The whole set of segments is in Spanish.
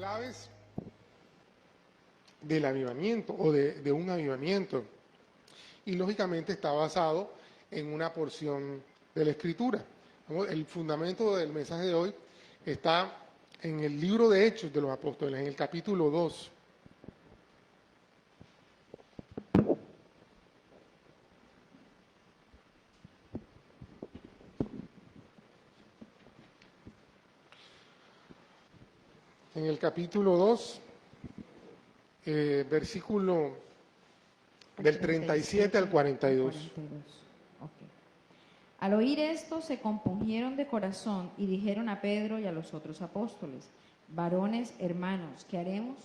claves del avivamiento o de un avivamiento. Y lógicamente está basado en una porción de la Escritura. El fundamento del mensaje de hoy está en el libro de Hechos de los Apóstoles, en el capítulo 2. En el capítulo 2, versículo del 37 al 42. Okay. Al oír esto se compungieron de corazón y dijeron a Pedro y a los otros apóstoles: varones, hermanos, ¿qué haremos?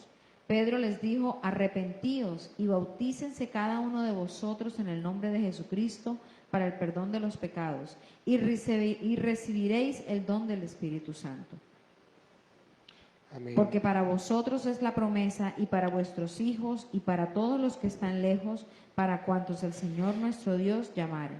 Pedro les dijo: arrepentíos y bautícense cada uno de vosotros en el nombre de Jesucristo para el perdón de los pecados, y recibiréis el don del Espíritu Santo. Amén. Porque para vosotros es la promesa, y para vuestros hijos, y para todos los que están lejos, para cuantos el Señor nuestro Dios llamare.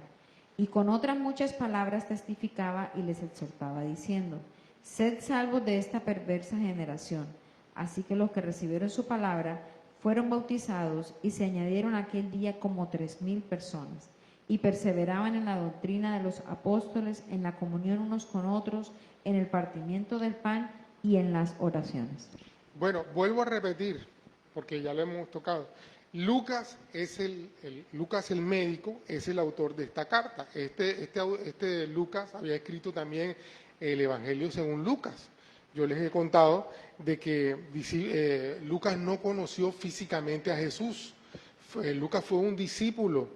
Y con otras muchas palabras testificaba y les exhortaba, diciendo: sed salvos de esta perversa generación. Así que los que recibieron su palabra fueron bautizados, y se añadieron aquel día como 3,000 personas. Y perseveraban en la doctrina de los apóstoles, en la comunión unos con otros, en el partimiento del pan y en las oraciones. Bueno, vuelvo a repetir, porque ya lo hemos tocado. Lucas Lucas el médico es el autor de esta carta. Este Lucas había escrito también el Evangelio según Lucas. Yo les he contado de que Lucas no conoció físicamente a Jesús. Lucas fue un discípulo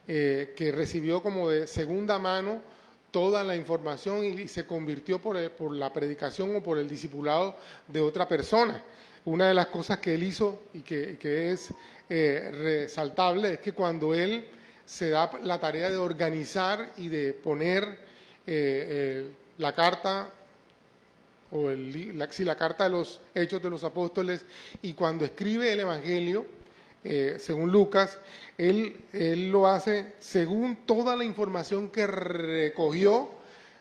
que recibió como de segunda mano toda la información y se convirtió por la predicación o por el discipulado de otra persona. Una de las cosas que él hizo y que es resaltable es que cuando él se da la tarea de organizar y de poner la carta o la carta de los Hechos de los Apóstoles, y cuando escribe el Evangelio, según Lucas, él lo hace según toda la información que recogió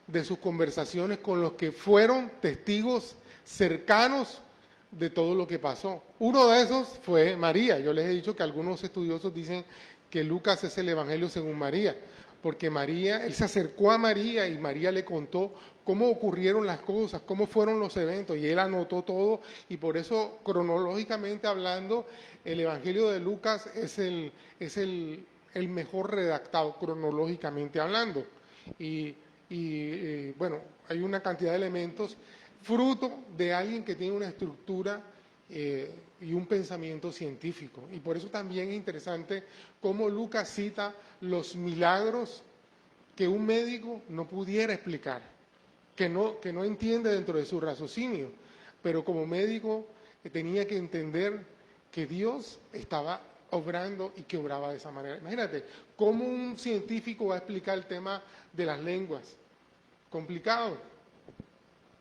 de sus conversaciones con los que fueron testigos cercanos de todo lo que pasó. Uno de esos fue María. Yo les he dicho que algunos estudiosos dicen que Lucas es el Evangelio según María, porque él se acercó a María y María le contó cómo ocurrieron las cosas, cómo fueron los eventos, y él anotó todo, y por eso, cronológicamente hablando, el Evangelio de Lucas es el mejor redactado, cronológicamente hablando. Bueno, hay una cantidad de elementos, fruto de alguien que tiene una estructura y un pensamiento científico. Y por eso también es interesante cómo Lucas cita los milagros que un médico no pudiera explicar, que no entiende dentro de su raciocinio, pero como médico tenía que entender que Dios estaba obrando y que obraba de esa manera. Imagínate, ¿cómo un científico va a explicar el tema de las lenguas? Complicado,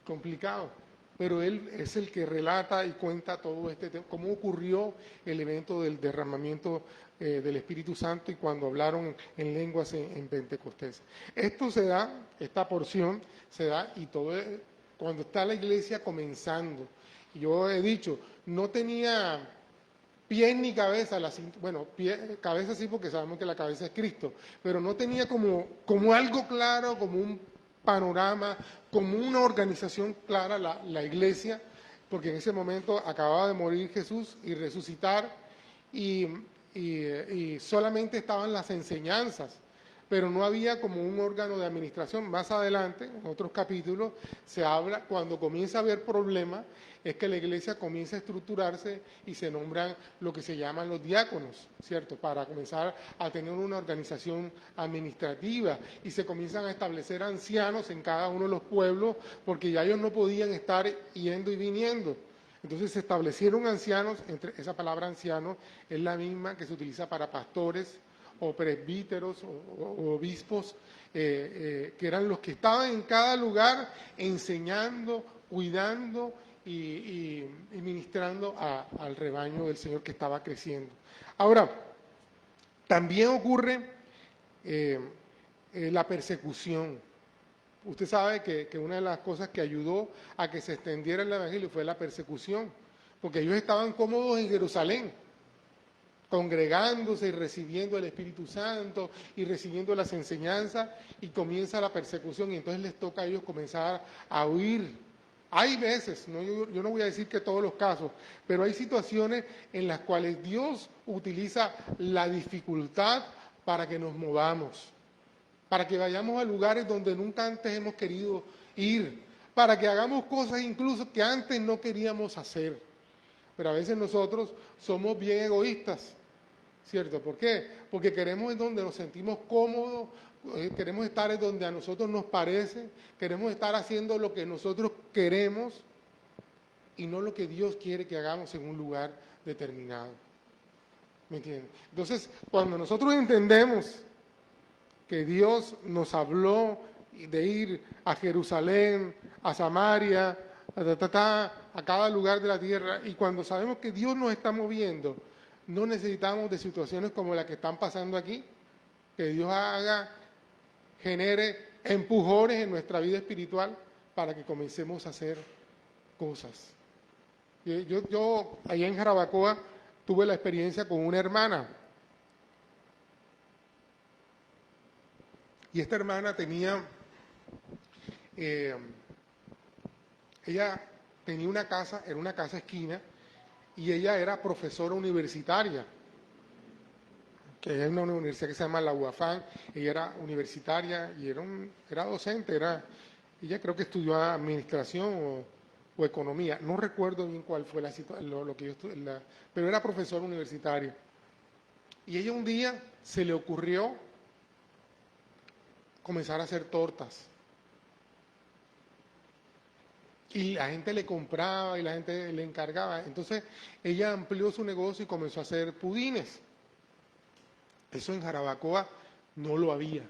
complicado. Pero él es el que relata y cuenta todo este tema, cómo ocurrió el evento del derramamiento del Espíritu Santo y cuando hablaron en lenguas en Pentecostés. Esto se da, esta porción se da y todo cuando está la iglesia comenzando. Yo he dicho, no tenía pies ni cabeza, bueno, cabeza sí porque sabemos que la cabeza es Cristo, pero no tenía como algo claro, como un panorama, como una organización clara la iglesia, porque en ese momento acababa de morir Jesús y resucitar, y solamente estaban las enseñanzas, pero no había como un órgano de administración. Más adelante, en otros capítulos, se habla, cuando comienza a haber problemas, es que la iglesia comienza a estructurarse y se nombran lo que se llaman los diáconos, ¿cierto? Para comenzar a tener una organización administrativa y se comienzan a establecer ancianos en cada uno de los pueblos porque ya ellos no podían estar yendo y viniendo. Entonces se establecieron ancianos, esa palabra anciano es la misma que se utiliza para pastores o presbíteros o obispos, que eran los que estaban en cada lugar enseñando, cuidando y ministrando al rebaño del Señor que estaba creciendo. Ahora, también ocurre la persecución. Usted sabe que una de las cosas que ayudó a que se extendiera el Evangelio fue la persecución. porque ellos estaban cómodos en Jerusalén, congregándose y recibiendo el Espíritu Santo y recibiendo las enseñanzas, y comienza la persecución y entonces les toca a ellos comenzar a huir. Hay veces, yo no voy a decir que todos los casos, pero hay situaciones en las cuales Dios utiliza la dificultad para que nos movamos, para que vayamos a lugares donde nunca antes hemos querido ir, para que hagamos cosas incluso que antes no queríamos hacer. Pero a veces nosotros somos bien egoístas, ¿cierto? ¿Por qué? Porque queremos en donde nos sentimos cómodos, queremos estar en donde a nosotros nos parece, queremos estar haciendo lo que nosotros queremos y no lo que Dios quiere que hagamos en un lugar determinado. ¿Me entienden? Entonces, cuando nosotros entendemos que Dios nos habló de ir a Jerusalén, a Samaria, a cada lugar de la tierra, y cuando sabemos que Dios nos está moviendo, no necesitamos de situaciones como las que están pasando aquí, que Dios genere empujones en nuestra vida espiritual para que comencemos a hacer cosas. Yo allá en Jarabacoa tuve la experiencia con una hermana, y esta hermana ella tenía una casa, era una casa esquina, y ella era profesora universitaria, que es una universidad que se llama la UAFAN. Ella era universitaria y era docente, ella creo que estudió administración o economía, no recuerdo bien cuál fue lo que yo estudié, pero era profesora universitaria. Y ella un día se le ocurrió comenzar a hacer tortas. Y la gente le compraba y la gente le encargaba. Entonces ella amplió su negocio y comenzó a hacer pudines. Eso en Jarabacoa no lo había.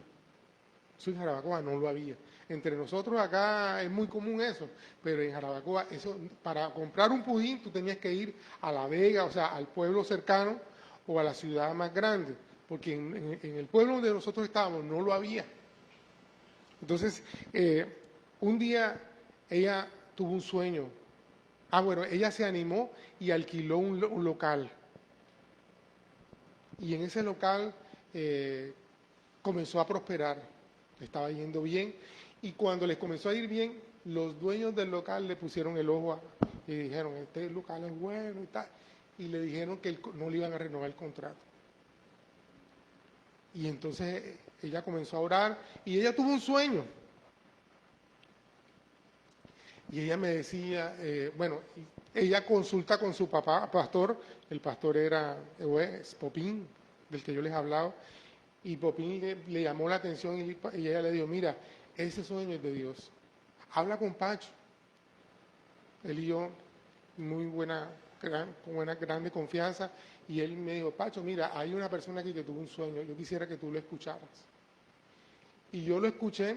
Eso en Jarabacoa no lo había. Entre nosotros acá es muy común eso, pero en Jarabacoa, eso, para comprar un pudín tú tenías que ir a La Vega, o sea, al pueblo cercano o a la ciudad más grande, porque en el pueblo donde nosotros estábamos no lo había. Entonces, un día ella tuvo un sueño. Bueno, ella se animó y alquiló un local. Y en ese local comenzó a prosperar, le estaba yendo bien, y cuando les comenzó a ir bien, los dueños del local le pusieron el ojo y dijeron, este local es bueno y tal, y le dijeron que no le iban a renovar el contrato. Y entonces ella comenzó a orar y ella tuvo un sueño. Y ella me decía, ella consulta con su papá, pastor, el pastor era Popín, del que yo les hablaba, y Popín le llamó la atención y ella le dijo, mira, ese sueño es de Dios, habla con Pacho. Él y yo, con una grande confianza, y él me dijo, Pacho, mira, hay una persona aquí que tuvo un sueño, yo quisiera que tú lo escucharas. Y yo lo escuché,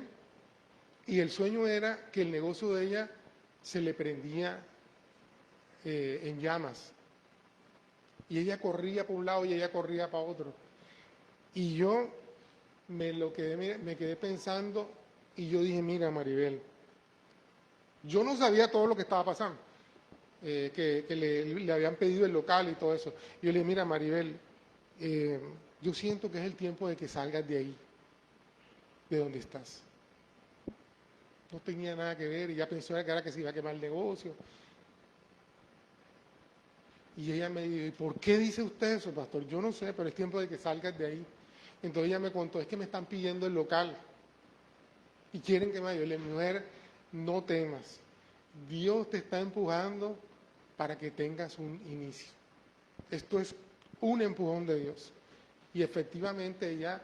y el sueño era que el negocio de ella se le prendía en llamas. Y ella corría para un lado y ella corría para otro. Y yo me quedé pensando y yo dije, mira Maribel, yo no sabía todo lo que estaba pasando, que le habían pedido el local y todo eso. Y yo le dije, mira Maribel, yo siento que es el tiempo de que salgas de ahí, de donde estás. No tenía nada que ver y ya pensó que era que se iba a quemar el negocio. Y ella me dijo, ¿y por qué dice usted eso, pastor? Yo no sé, pero es tiempo de que salgas de ahí. Entonces ella me contó, es que me están pidiendo el local y quieren que me ayude. Mujer, no temas. Dios te está empujando para que tengas un inicio. Esto es un empujón de Dios. Y efectivamente ella,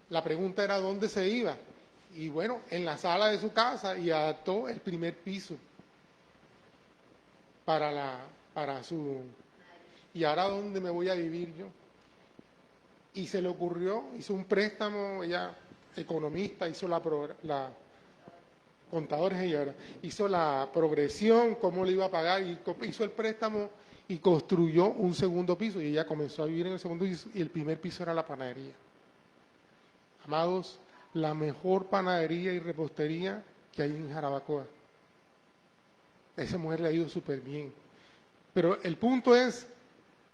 la pregunta era dónde se iba. Y bueno, en la sala de su casa, y adaptó el primer piso para su... ¿Y ahora dónde me voy a vivir yo? Y se le ocurrió, hizo un préstamo, ella economista, hizo la contadores ella era, hizo la progresión, cómo le iba a pagar, y hizo el préstamo y construyó un segundo piso, y ella comenzó a vivir en el segundo piso, y el primer piso era la panadería. Amados, la mejor panadería y repostería que hay en Jarabacoa. A esa mujer le ha ido súper bien. Pero el punto es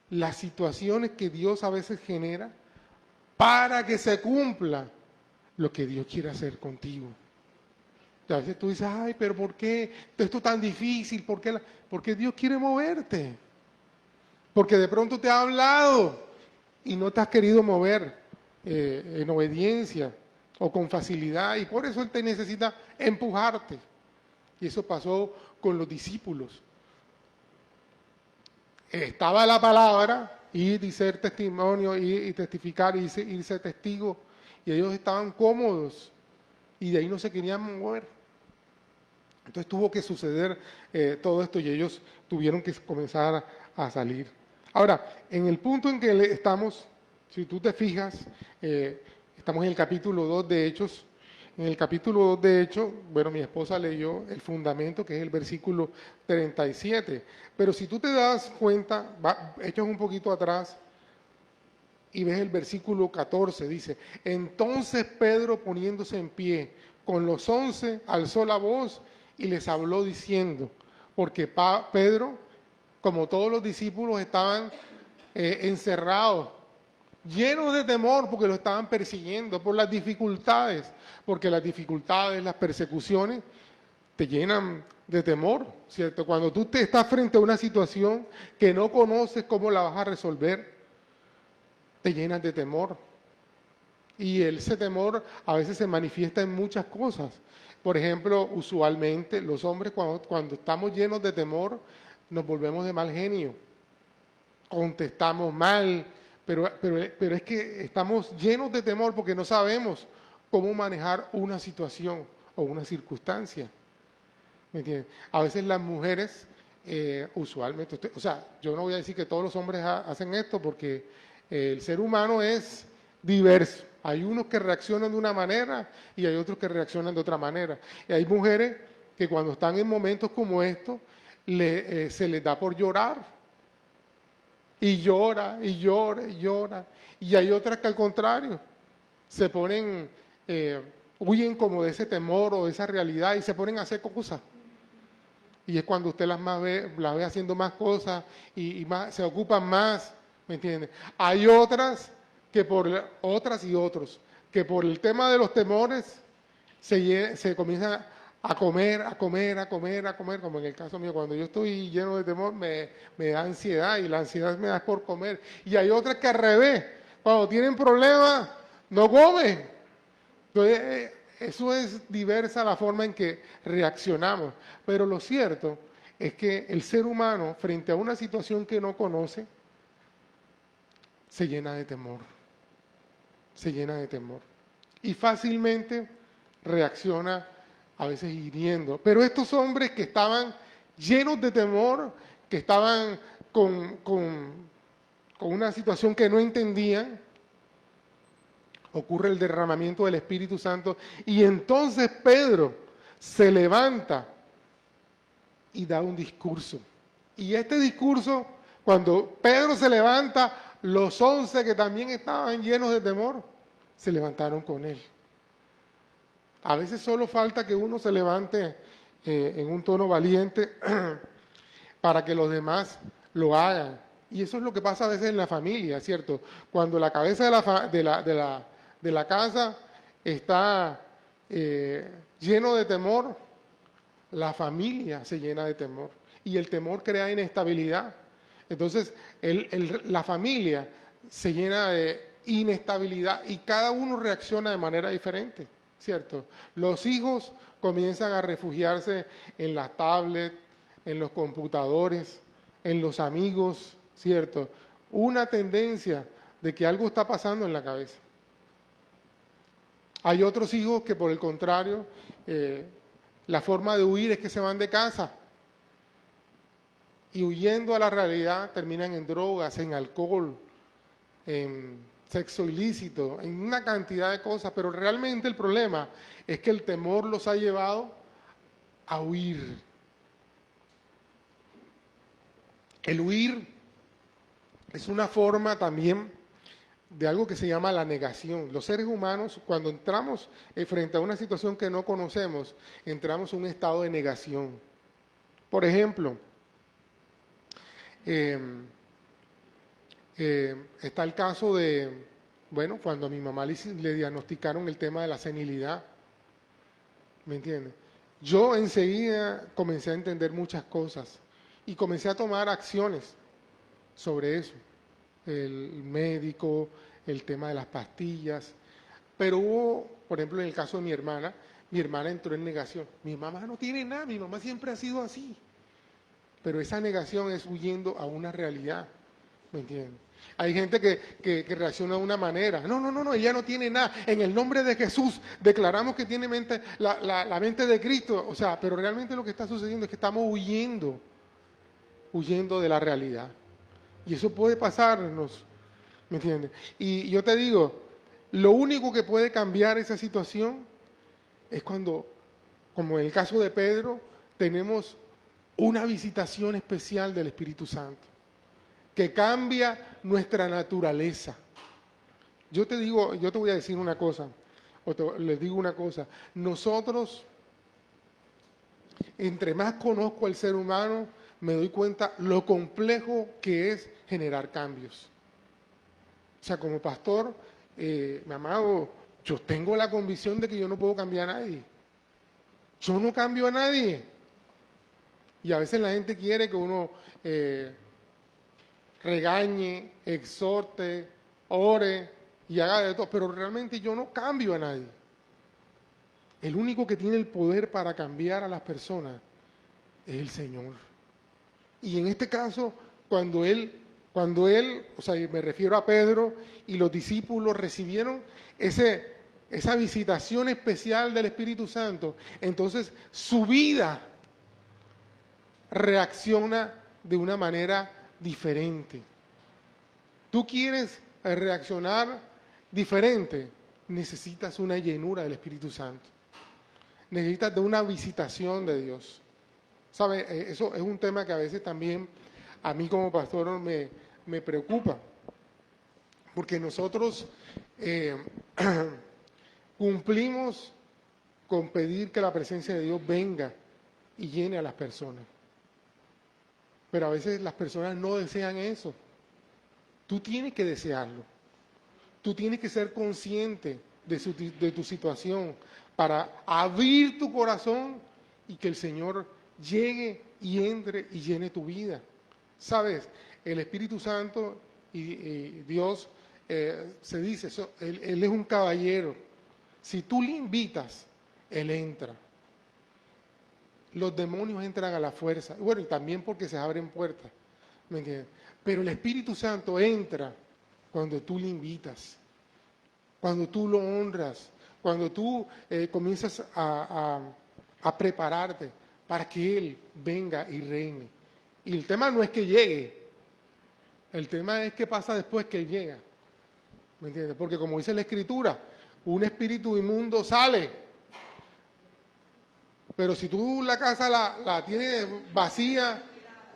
las situaciones que Dios a veces genera para que se cumpla lo que Dios quiere hacer contigo. Y a veces tú dices, ay, pero ¿por qué esto es tan difícil? Porque Dios quiere moverte. Porque de pronto te ha hablado y no te has querido mover en obediencia o con facilidad. Y por eso Él te necesita empujarte. Y eso pasó con los discípulos. Estaba la palabra, ir y ser testimonio, ir y testificar y ser testigo. Y ellos estaban cómodos y de ahí no se querían mover. Entonces tuvo que suceder todo esto y ellos tuvieron que comenzar a salir. Ahora, en el punto en que estamos, si tú te fijas, estamos en el capítulo 2 de Hechos. En el capítulo 2 de Hechos, bueno, mi esposa leyó el fundamento, que es el versículo 37. Pero si tú te das cuenta, echas un poquito atrás y ves el versículo 14, dice, entonces Pedro poniéndose en pie, con los 11 alzó la voz y les habló diciendo, porque Pedro, como todos los discípulos, estaban encerrados, llenos de temor porque lo estaban persiguiendo, por las dificultades, porque las dificultades, las persecuciones, te llenan de temor, ¿cierto? Cuando tú te estás frente a una situación que no conoces cómo la vas a resolver, te llenas de temor. Y ese temor a veces se manifiesta en muchas cosas. Por ejemplo, usualmente los hombres cuando estamos llenos de temor, nos volvemos de mal genio, contestamos mal, pero es que estamos llenos de temor porque no sabemos cómo manejar una situación o una circunstancia. ¿Me entiendes? A veces las mujeres, usualmente, o sea, yo no voy a decir que todos los hombres hacen esto porque el ser humano es diverso. Hay unos que reaccionan de una manera y hay otros que reaccionan de otra manera. Y hay mujeres que cuando están en momentos como estos, se les da por llorar. Y llora, y llora, y llora. Y hay otras que al contrario, se ponen, huyen como de ese temor o de esa realidad y se ponen a hacer cosas. Y es cuando usted las ve haciendo más cosas y más, se ocupan más, ¿me entiende? Hay otras y otros, que por el tema de los temores se comienzan a comer, como en el caso mío, cuando yo estoy lleno de temor me da ansiedad y la ansiedad me da por comer. Y hay otras que al revés, cuando tienen problemas no comen. Entonces, eso es diversa la forma en que reaccionamos, pero lo cierto es que el ser humano, frente a una situación que no conoce, se llena de temor, y fácilmente reacciona a veces hiriendo. Pero estos hombres que estaban llenos de temor, que estaban con una situación que no entendían, ocurre el derramamiento del Espíritu Santo y entonces Pedro se levanta y da un discurso. Y este discurso, cuando Pedro se levanta, los 11 que también estaban llenos de temor, se levantaron con él. A veces solo falta que uno se levante en un tono valiente para que los demás lo hagan. Y eso es lo que pasa a veces en la familia, ¿cierto? Cuando la cabeza de la casa está lleno de temor, la familia se llena de temor y el temor crea inestabilidad. Entonces la familia se llena de inestabilidad y cada uno reacciona de manera diferente, ¿cierto? Los hijos comienzan a refugiarse en las tablets, en los computadores, en los amigos, ¿cierto? Una tendencia de que algo está pasando en la cabeza. Hay otros hijos que por el contrario, la forma de huir es que se van de casa y huyendo a la realidad terminan en drogas, en alcohol, en sexo ilícito, en una cantidad de cosas, pero realmente el problema es que el temor los ha llevado a huir. El huir es una forma también de algo que se llama la negación. Los seres humanos, cuando entramos frente a una situación que no conocemos, entramos en un estado de negación. Por ejemplo, Eh, Está el caso de, bueno, cuando a mi mamá le diagnosticaron el tema de la senilidad, ¿me entiendes? Yo enseguida comencé a entender muchas cosas y comencé a tomar acciones sobre eso. El médico, el tema de las pastillas, pero hubo, por ejemplo, en el caso de mi hermana entró en negación. Mi mamá no tiene nada, mi mamá siempre ha sido así. Pero esa negación es huyendo a una realidad, ¿me entiendes? Hay gente que reacciona de una manera. No, ella no tiene nada. En el nombre de Jesús declaramos que tiene mente, la mente de Cristo. O sea, pero realmente lo que está sucediendo es que estamos huyendo de la realidad. Y eso puede pasarnos, ¿me entiendes? Y yo te digo, lo único que puede cambiar esa situación es cuando, como en el caso de Pedro, tenemos una visitación especial del Espíritu Santo, que cambia nuestra naturaleza. Yo te voy a decir una cosa, les digo una cosa, nosotros, entre más conozco al ser humano, me doy cuenta lo complejo que es generar cambios. O sea, como pastor, mi amado, yo tengo la convicción de que yo no puedo cambiar a nadie. Yo no cambio a nadie. Y a veces la gente quiere que uno regañe, exhorte, ore y haga de todo, pero realmente yo no cambio a nadie. El único que tiene el poder para cambiar a las personas es el Señor. Y en este caso, cuando él, o sea, me refiero a Pedro y los discípulos recibieron esa visitación especial del Espíritu Santo, entonces su vida reacciona de una manera diferente. ¿Tú quieres reaccionar diferente? Necesitas una llenura del Espíritu Santo. Necesitas de una visitación de Dios. ¿Sabe? Eso es un tema que a veces también a mí como pastor me preocupa. Porque nosotros cumplimos con pedir que la presencia de Dios venga y llene a las personas. Pero a veces las personas no desean eso. Tú tienes que desearlo. Tú tienes que ser consciente de tu situación para abrir tu corazón y que el Señor llegue y entre y llene tu vida. ¿Sabes? El Espíritu Santo y Dios se dice, él es un caballero. Si tú le invitas, Él entra. Los demonios entran a la fuerza. Bueno, y también porque se abren puertas. ¿Me entiendes? Pero el Espíritu Santo entra cuando tú le invitas, cuando tú lo honras, cuando tú comienzas a prepararte para que Él venga y reine. Y el tema no es que llegue, el tema es qué pasa después que Él llega. ¿Me entiendes? Porque como dice la Escritura, un espíritu inmundo sale. Pero si tú la casa la tienes vacía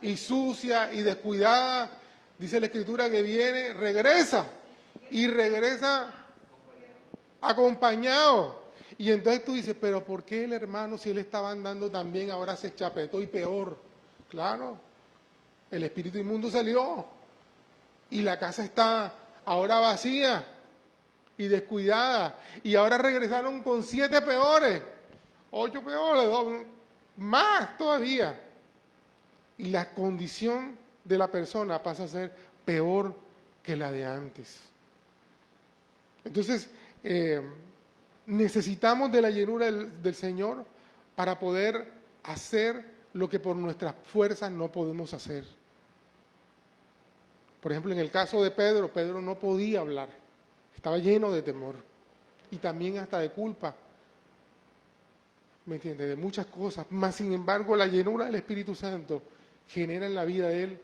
y sucia y descuidada, dice la Escritura que viene, regresa. Y regresa acompañado. Y entonces tú dices, pero ¿por qué el hermano, si él estaba andando tan bien, ahora se chapetó y peor? Claro, el espíritu inmundo salió. Y la casa está ahora vacía y descuidada. Y ahora regresaron con 7 peores. 8 peores, más todavía. Y la condición de la persona pasa a ser peor que la de antes. Entonces, necesitamos de la llenura del Señor para poder hacer lo que por nuestras fuerzas no podemos hacer. Por ejemplo, en el caso de Pedro, Pedro no podía hablar, estaba lleno de temor y también hasta de culpa. ¿Me entiendes? De muchas cosas. Mas, sin embargo, la llenura del Espíritu Santo genera en la vida de él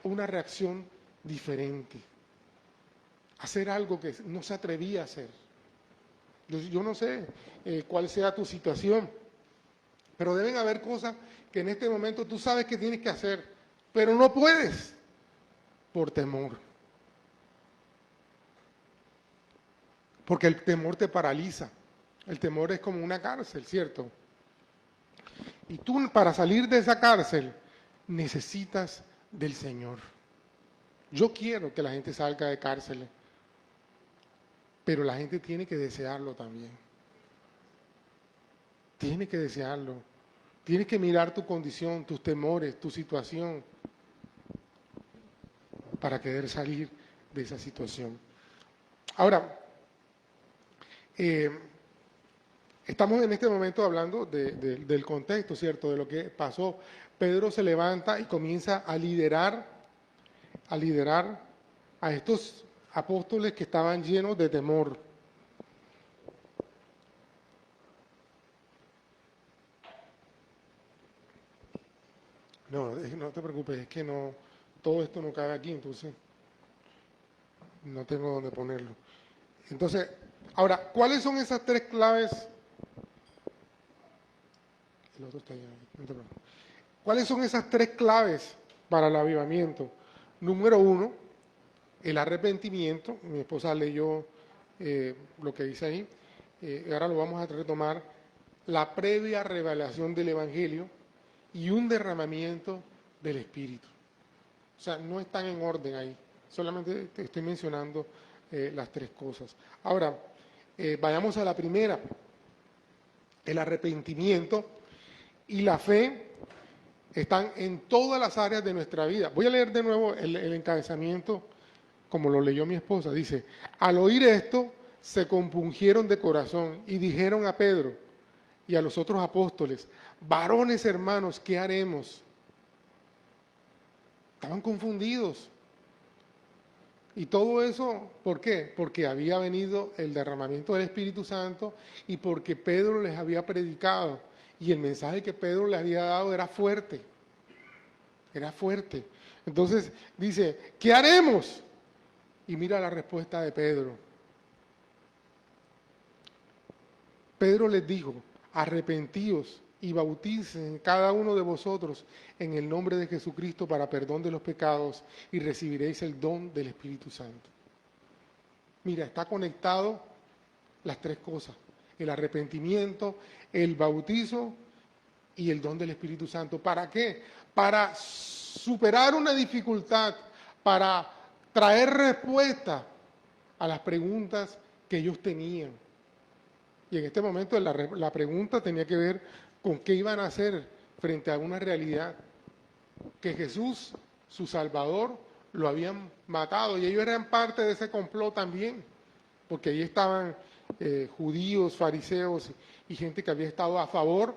una reacción diferente. Hacer algo que no se atrevía a hacer. Yo no sé cuál sea tu situación, pero deben haber cosas que en este momento tú sabes que tienes que hacer, pero no puedes por temor. Porque el temor te paraliza. El temor es como una cárcel, ¿cierto? Y tú para salir de esa cárcel necesitas del Señor. Yo quiero que la gente salga de cárceles, pero la gente tiene que desearlo también. Tiene que desearlo. Tienes que mirar tu condición, tus temores, tu situación, para querer salir de esa situación. Ahora, estamos en este momento hablando del contexto, ¿cierto? De lo que pasó. Pedro se levanta y comienza a liderar a estos apóstoles que estaban llenos de temor. No te preocupes, es que no, todo esto no cabe aquí, entonces no tengo dónde ponerlo. Entonces, ahora, ¿cuáles son esas tres claves? El otro está allá, no te preocupes. ¿Cuáles son esas tres claves para el avivamiento? Número uno, el arrepentimiento. Mi esposa leyó lo que dice ahí. Ahora lo vamos a retomar. La previa revelación del Evangelio y un derramamiento del Espíritu. O sea, no están en orden ahí. Solamente te estoy mencionando las tres cosas. Ahora, vayamos a la primera. El arrepentimiento y la fe están en todas las áreas de nuestra vida. Voy a leer de nuevo el encabezamiento, como lo leyó mi esposa. Dice, al oír esto, se compungieron de corazón y dijeron a Pedro y a los otros apóstoles, varones hermanos, ¿qué haremos? Estaban confundidos. Y todo eso, ¿por qué? Porque había venido el derramamiento del Espíritu Santo y porque Pedro les había predicado. Y el mensaje que Pedro les había dado era fuerte. Era fuerte. Entonces dice, ¿qué haremos? Y mira la respuesta de Pedro. Pedro les dijo, arrepentíos y bautícen cada uno de vosotros en el nombre de Jesucristo para perdón de los pecados y recibiréis el don del Espíritu Santo. Mira, está conectado las tres cosas, el arrepentimiento, el bautizo y el don del Espíritu Santo. ¿Para qué? Para superar una dificultad, para traer respuesta a las preguntas que ellos tenían. Y en este momento la pregunta tenía que ver con qué iban a hacer frente a una realidad, que Jesús, su Salvador, lo habían matado y ellos eran parte de ese complot también, porque ahí estaban judíos, fariseos y gente que había estado a favor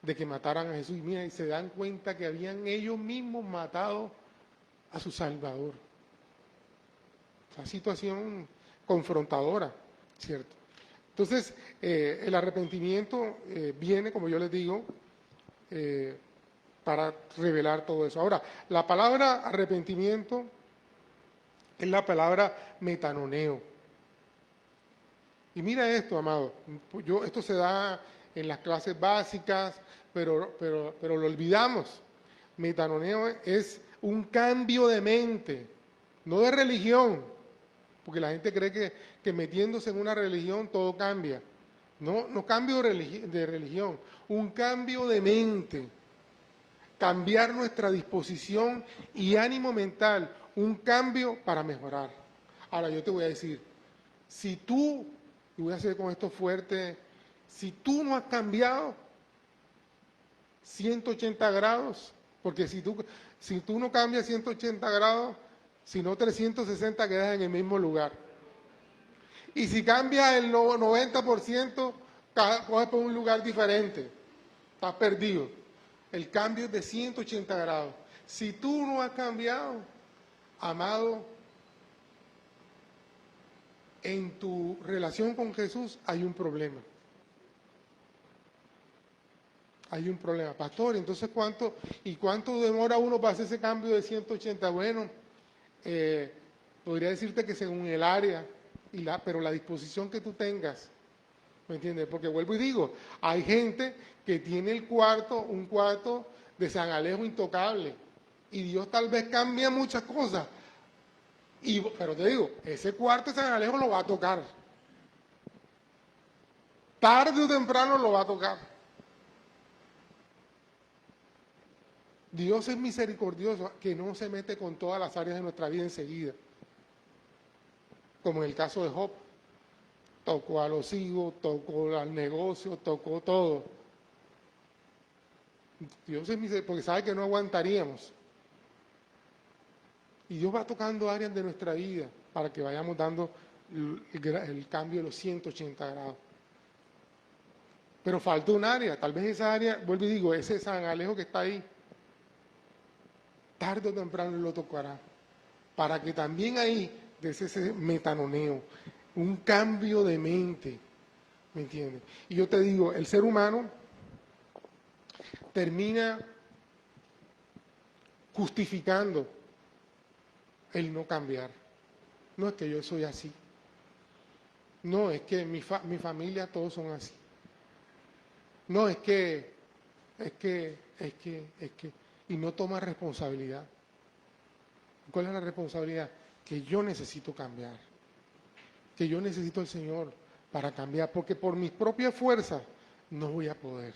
de que mataran a Jesús. Y mira, y se dan cuenta que habían ellos mismos matado a su Salvador. Esa situación confrontadora, ¿cierto? Entonces, el arrepentimiento viene, como yo les digo, para revelar todo eso. Ahora, la palabra arrepentimiento es la palabra metanoneo. Y mira esto, amado, esto se da en las clases básicas, pero lo olvidamos. Metanoneo es un cambio de mente, no de religión, porque la gente cree que metiéndose en una religión todo cambia. No cambio de religión, un cambio de mente, cambiar nuestra disposición y ánimo mental, un cambio para mejorar. Ahora yo te voy a decir, si tú, y voy a hacer con esto fuerte, si tú no has cambiado 180 grados, porque si tú no cambias 180 grados, sino 360 quedas en el mismo lugar. Y si cambias el 90%, coges por un lugar diferente. Estás perdido. El cambio es de 180 grados. Si tú no has cambiado, amado, en tu relación con Jesús hay un problema. Hay un problema. Pastor, entonces ¿cuánto demora uno para hacer ese cambio de 180? Bueno, podría decirte que según el área, pero la disposición que tú tengas, ¿me entiendes? Porque vuelvo y digo, hay gente que tiene un cuarto de San Alejo intocable, y Dios tal vez cambia muchas cosas, pero te digo, ese cuarto de San Alejo lo va a tocar. Tarde o temprano lo va a tocar. Dios es misericordioso, que no se mete con todas las áreas de nuestra vida enseguida. Como en el caso de Job. Tocó a los hijos, tocó al negocio, tocó todo. Dios es misericordioso, porque sabe que no aguantaríamos. Y Dios va tocando áreas de nuestra vida para que vayamos dando el cambio de los 180 grados. Pero falta un área, tal vez esa área, vuelvo y digo, ese San Alejo que está ahí, tarde o temprano lo tocará, para que también ahí des ese metanoneo, un cambio de mente, ¿me entiendes? Y yo te digo, el ser humano termina justificando el no cambiar. No es que yo soy así, no es que mi familia todos son así. No, es que, y no toma responsabilidad. ¿Cuál es la responsabilidad? Que yo necesito cambiar, que yo necesito al Señor para cambiar, porque por mis propias fuerzas no voy a poder.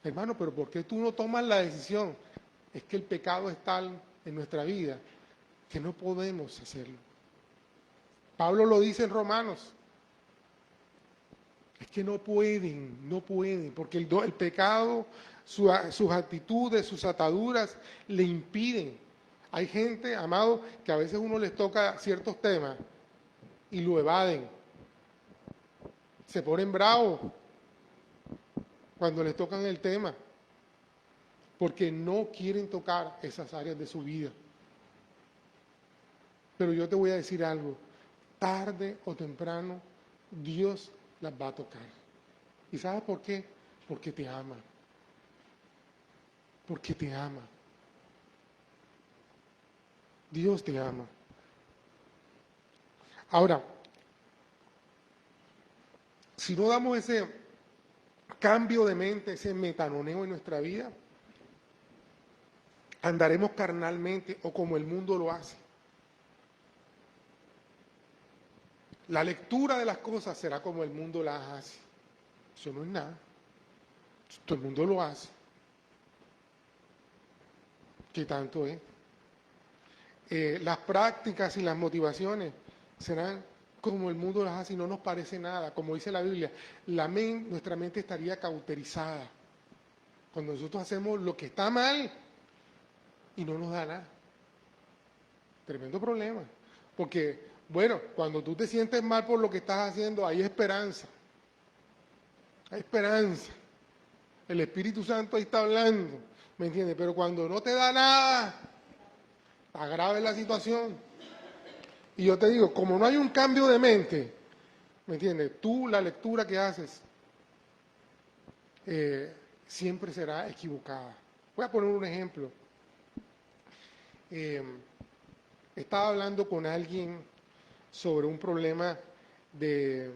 Hermano, pero ¿por qué tú no tomas la decisión? Es que el pecado es tal en nuestra vida que no podemos hacerlo. Pablo lo dice en Romanos. Es que no pueden, porque el pecado, sus actitudes, sus ataduras le impiden. Hay gente, amado, que a veces uno les toca ciertos temas y lo evaden. Se ponen bravos cuando les tocan el tema, porque no quieren tocar esas áreas de su vida. Pero yo te voy a decir algo, tarde o temprano, Dios las va a tocar. ¿Y sabes por qué? Porque te ama. Porque te ama. Dios te ama. Ahora, si no damos ese cambio de mente, ese metanoneo en nuestra vida, andaremos carnalmente o como el mundo lo hace. La lectura de las cosas será como el mundo las hace. Eso no es nada. Todo el mundo lo hace. ¿Qué tanto es? Las prácticas y las motivaciones serán como el mundo las hace y no nos parece nada. Como dice la Biblia, nuestra mente estaría cauterizada. Cuando nosotros hacemos lo que está mal y no nos da nada. Tremendo problema. Porque, bueno, cuando tú te sientes mal por lo que estás haciendo, hay esperanza. Hay esperanza. El Espíritu Santo ahí está hablando, ¿me entiendes? Pero cuando no te da nada, está grave la situación. Y yo te digo, como no hay un cambio de mente, ¿me entiendes? Tú, la lectura que haces, siempre será equivocada. Voy a poner un ejemplo. Estaba hablando con alguien sobre un problema de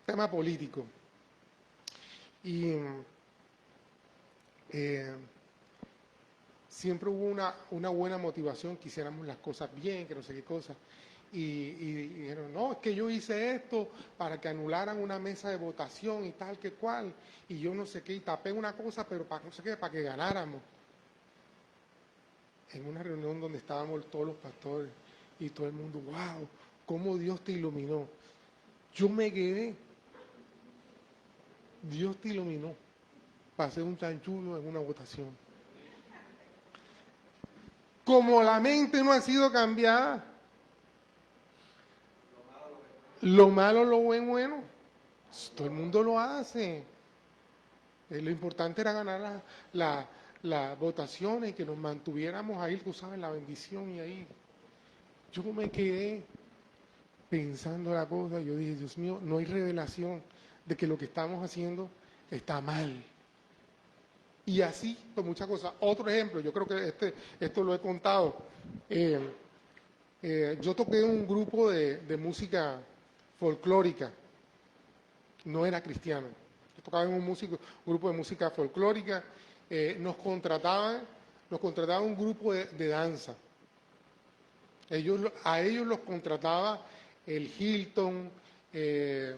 tema político. Y siempre hubo una buena motivación, que hiciéramos las cosas bien, que no sé qué cosa. Y dijeron, no, es que yo hice esto para que anularan una mesa de votación y tal que cual, y yo no sé qué, y tapé una cosa, pero para no sé qué, para que ganáramos. En una reunión donde estábamos todos los pastores y todo el mundo, wow, cómo Dios te iluminó. Yo me quedé. Dios te iluminó para hacer un chanchullo en una votación. Como la mente no ha sido cambiada, lo malo, lo bueno, todo el mundo lo hace. Lo importante era ganar las votaciones y que nos mantuviéramos ahí, tú sabes, la bendición y ahí. Yo me quedé pensando la cosa, yo dije, Dios mío, no hay revelación de que lo que estamos haciendo está mal. Y así, con muchas cosas. Otro ejemplo, yo creo que esto lo he contado. Yo toqué en un grupo de música folclórica, no era cristiano. Yo tocaba en un grupo de música folclórica, nos contrataban un grupo de danza. A ellos los contrataba el Hilton, el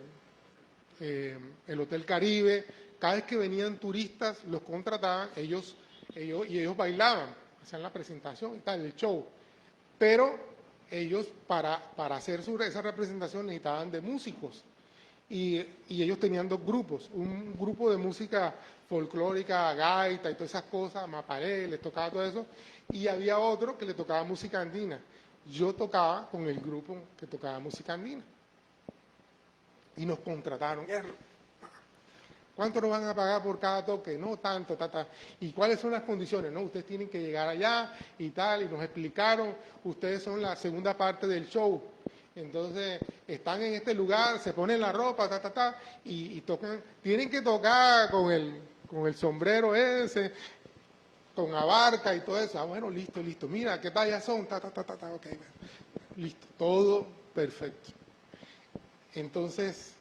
Hotel Caribe. Cada vez que venían turistas, los contrataban, ellos bailaban, hacían la presentación y tal, el show. Pero ellos para hacer esa representación necesitaban de músicos. Y ellos tenían dos grupos, un grupo de música folclórica, gaita y todas esas cosas, maparé, les tocaba todo eso, y había otro que le tocaba música andina. Yo tocaba con el grupo que tocaba música andina. Y nos contrataron. ¿Cuánto nos van a pagar por cada toque? No tanto, ¿Y cuáles son las condiciones? No, ustedes tienen que llegar allá y tal, y nos explicaron, ustedes son la segunda parte del show. Entonces, están en este lugar, se ponen la ropa, y tocan, tienen que tocar con el sombrero ese, con abarca y todo eso. Ah, bueno, listo, mira, ¿qué tallas son? Ok, listo, todo perfecto. Entonces,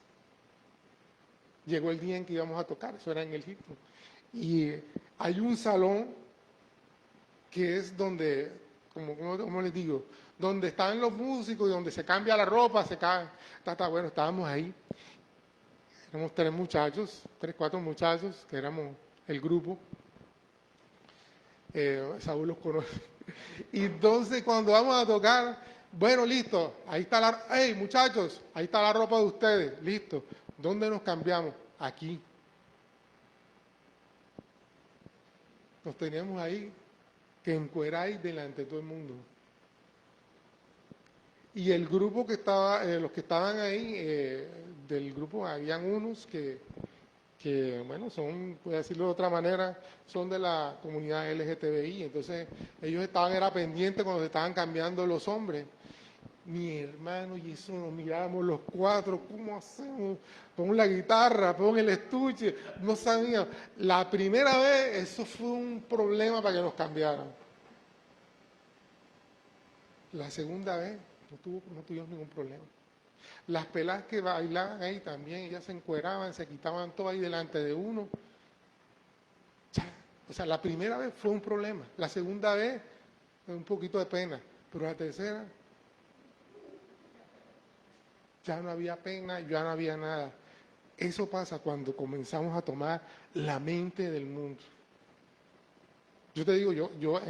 llegó el día en que íbamos a tocar, eso era en el Hilton. Y hay un salón que es donde, como les digo, donde están los músicos y donde se cambia la ropa, bueno, estábamos ahí. Éramos 4 muchachos, que éramos el grupo. Saúl los conoce. Y entonces cuando vamos a tocar, bueno, listo, ahí está hey muchachos, ahí está la ropa de ustedes, listo. ¿Dónde nos cambiamos? Aquí. Nos teníamos ahí que encueráis delante de todo el mundo. Y el grupo que estaba, los que estaban ahí, del grupo, habían unos que bueno, puedo decirlo de otra manera, son de la comunidad LGTBI. Entonces, ellos era pendientes cuando se estaban cambiando los hombres. Mi hermano, y eso nos mirábamos los 4, ¿cómo hacemos? Pon la guitarra, pon el estuche, no sabía. La primera vez, eso fue un problema para que nos cambiaran. La segunda vez, no tuvimos ningún problema. Las peladas que bailaban ahí también, ellas se encueraban, se quitaban todo ahí delante de uno. O sea, la primera vez fue un problema, la segunda vez un poquito de pena, pero la tercera ya no había pena, ya no había nada. Eso pasa cuando comenzamos a tomar la mente del mundo. Yo te digo, yo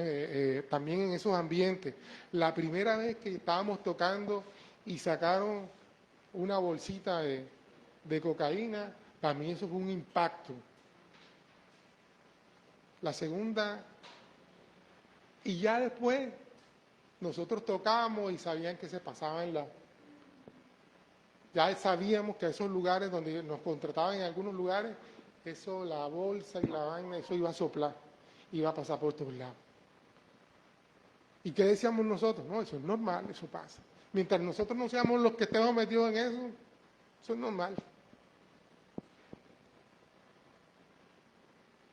también en esos ambientes, la primera vez que estábamos tocando y sacaron una bolsita de cocaína, para mí eso fue un impacto. La segunda, y ya después nosotros tocábamos y sabían que se pasaban ya sabíamos que esos lugares donde nos contrataban en algunos lugares, eso, la bolsa y la vaina, eso iba a soplar, iba a pasar por todos lados. ¿Y qué decíamos nosotros? No, eso es normal, eso pasa. Mientras nosotros no seamos los que estemos metidos en eso es normal.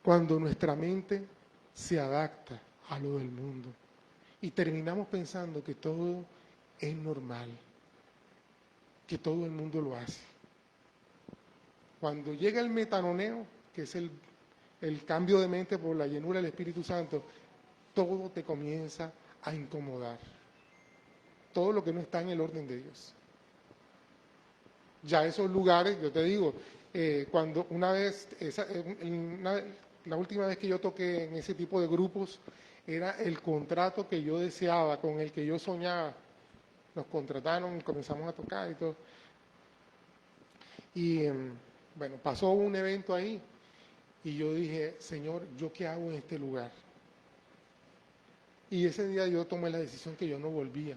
Cuando nuestra mente se adapta a lo del mundo y terminamos pensando que todo es normal, que todo el mundo lo hace. Cuando llega el metanoneo, que es el cambio de mente por la llenura del Espíritu Santo, todo te comienza a incomodar. Todo lo que no está en el orden de Dios. Ya esos lugares, yo te digo, cuando una vez, la última vez que yo toqué en ese tipo de grupos, era el contrato que yo deseaba, con el que yo soñaba. Nos contrataron y comenzamos a tocar y todo. Y bueno, pasó un evento ahí y yo dije, Señor, ¿yo qué hago en este lugar? Y ese día yo tomé la decisión que yo no volvía.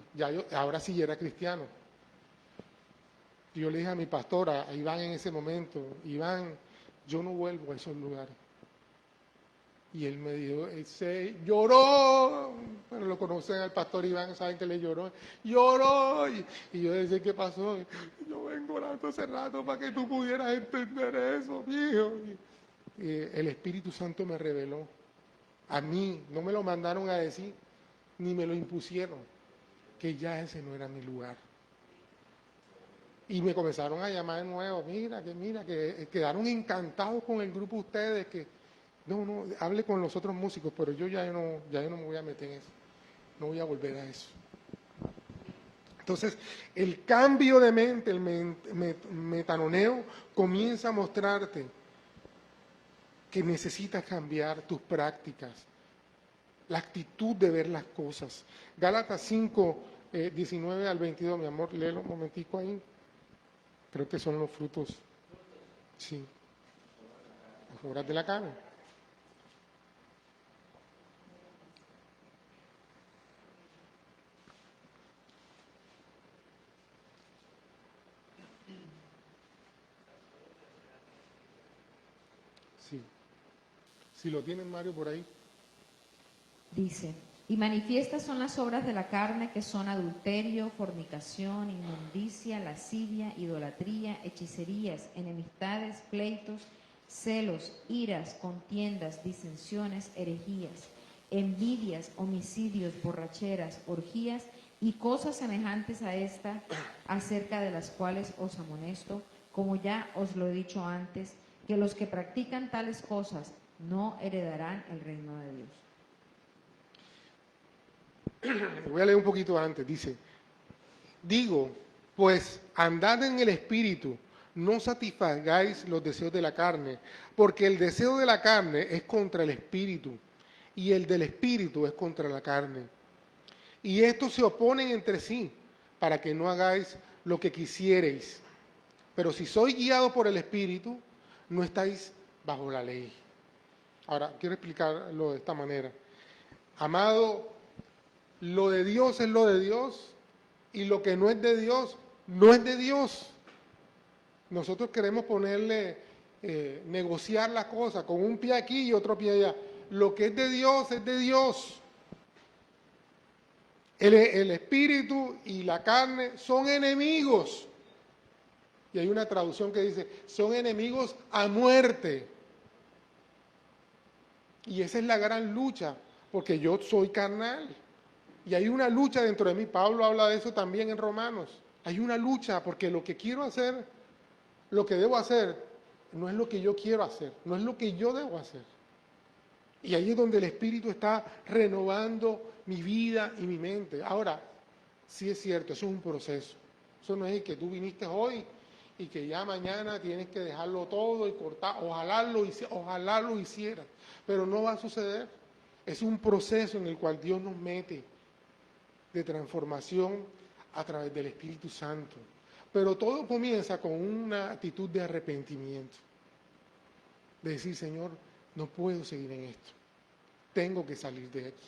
Ahora sí ya era cristiano. Yo le dije a mi pastora, a Iván en ese momento, Iván, yo no vuelvo a esos lugares. Y él me dijo, se lloró, bueno, lo conocen al pastor Iván, saben que le lloró, y yo decía, ¿qué pasó? Yo vengo orando hace rato para que tú pudieras entender eso, viejo. Y el Espíritu Santo me reveló, a mí, no me lo mandaron a decir, ni me lo impusieron, que ya ese no era mi lugar. Y me comenzaron a llamar de nuevo, mira, que quedaron encantados con el grupo ustedes, que no, hable con los otros músicos, pero yo no me voy a meter en eso, no voy a volver a eso. Entonces, el cambio de mente, el metanoneo, comienza a mostrarte que necesitas cambiar tus prácticas, la actitud de ver las cosas. Gálatas 5, 19 al 22, mi amor, léelo un momentico ahí. Creo que son los frutos, sí, las obras de la carne. Sí. Si lo tienen, Mario, por ahí. Dice, y manifiestas son las obras de la carne, que son adulterio, fornicación, inmundicia, lascivia, idolatría, hechicerías, enemistades, pleitos, celos, iras, contiendas, disensiones, herejías, envidias, homicidios, borracheras, orgías y cosas semejantes a esta, acerca de las cuales os amonesto, como ya os lo he dicho antes, que los que practican tales cosas no heredarán el reino de Dios. Voy a leer un poquito antes, dice, digo, pues andad en el Espíritu, no satisfagáis los deseos de la carne, porque el deseo de la carne es contra el Espíritu, y el del Espíritu es contra la carne. Y estos se oponen entre sí, para que no hagáis lo que quisiereis. Pero si sois guiados por el Espíritu, no estáis bajo la ley. Ahora, quiero explicarlo de esta manera. Amado, lo de Dios es lo de Dios y lo que no es de Dios, no es de Dios. Nosotros queremos ponerle, negociar las cosas con un pie aquí y otro pie allá. Lo que es de Dios. El espíritu y la carne son enemigos. Y hay una traducción que dice, son enemigos a muerte. Y esa es la gran lucha, porque yo soy carnal. Y hay una lucha dentro de mí. Pablo habla de eso también en Romanos. Hay una lucha porque lo que quiero hacer, lo que debo hacer, no es lo que yo quiero hacer, no es lo que yo debo hacer. Y ahí es donde el Espíritu está renovando mi vida y mi mente. Ahora, sí es cierto, eso es un proceso. Eso no es que tú viniste hoy y que ya mañana tienes que dejarlo todo y cortar. Ojalá lo hicieras, pero no va a suceder. Es un proceso en el cual Dios nos mete de transformación a través del Espíritu Santo. Pero todo comienza con una actitud de arrepentimiento. De decir, Señor, no puedo seguir en esto. Tengo que salir de aquí.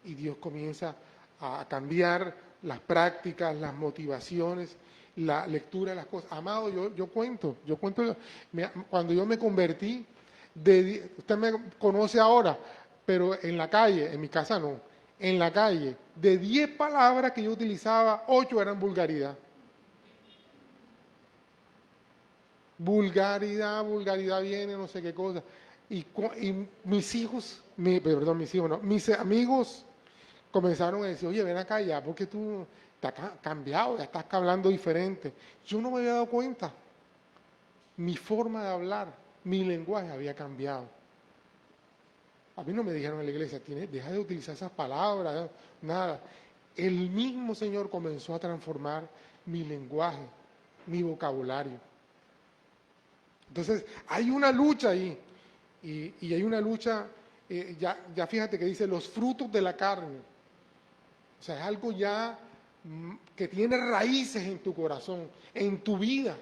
Y Dios comienza a cambiar las prácticas, las motivaciones, la lectura de las cosas. Amado, yo cuento, cuando yo me convertí, usted me conoce ahora, pero en la calle, en mi casa no, en la calle, de 10 palabras que yo utilizaba, 8 eran vulgaridad. Vulgaridad viene, no sé qué cosa. Y mis hijos, mis amigos comenzaron a decir, oye, ven acá ya, porque tú te has cambiado, ya estás hablando diferente. Yo no me había dado cuenta. Mi forma de hablar, mi lenguaje había cambiado. A mí no me dijeron en la iglesia, deja de utilizar esas palabras, nada. El mismo Señor comenzó a transformar mi lenguaje, mi vocabulario. Entonces, hay una lucha ahí, y hay una lucha, ya fíjate que dice los frutos de la carne. O sea, es algo ya que tiene raíces en tu corazón, en tu vida,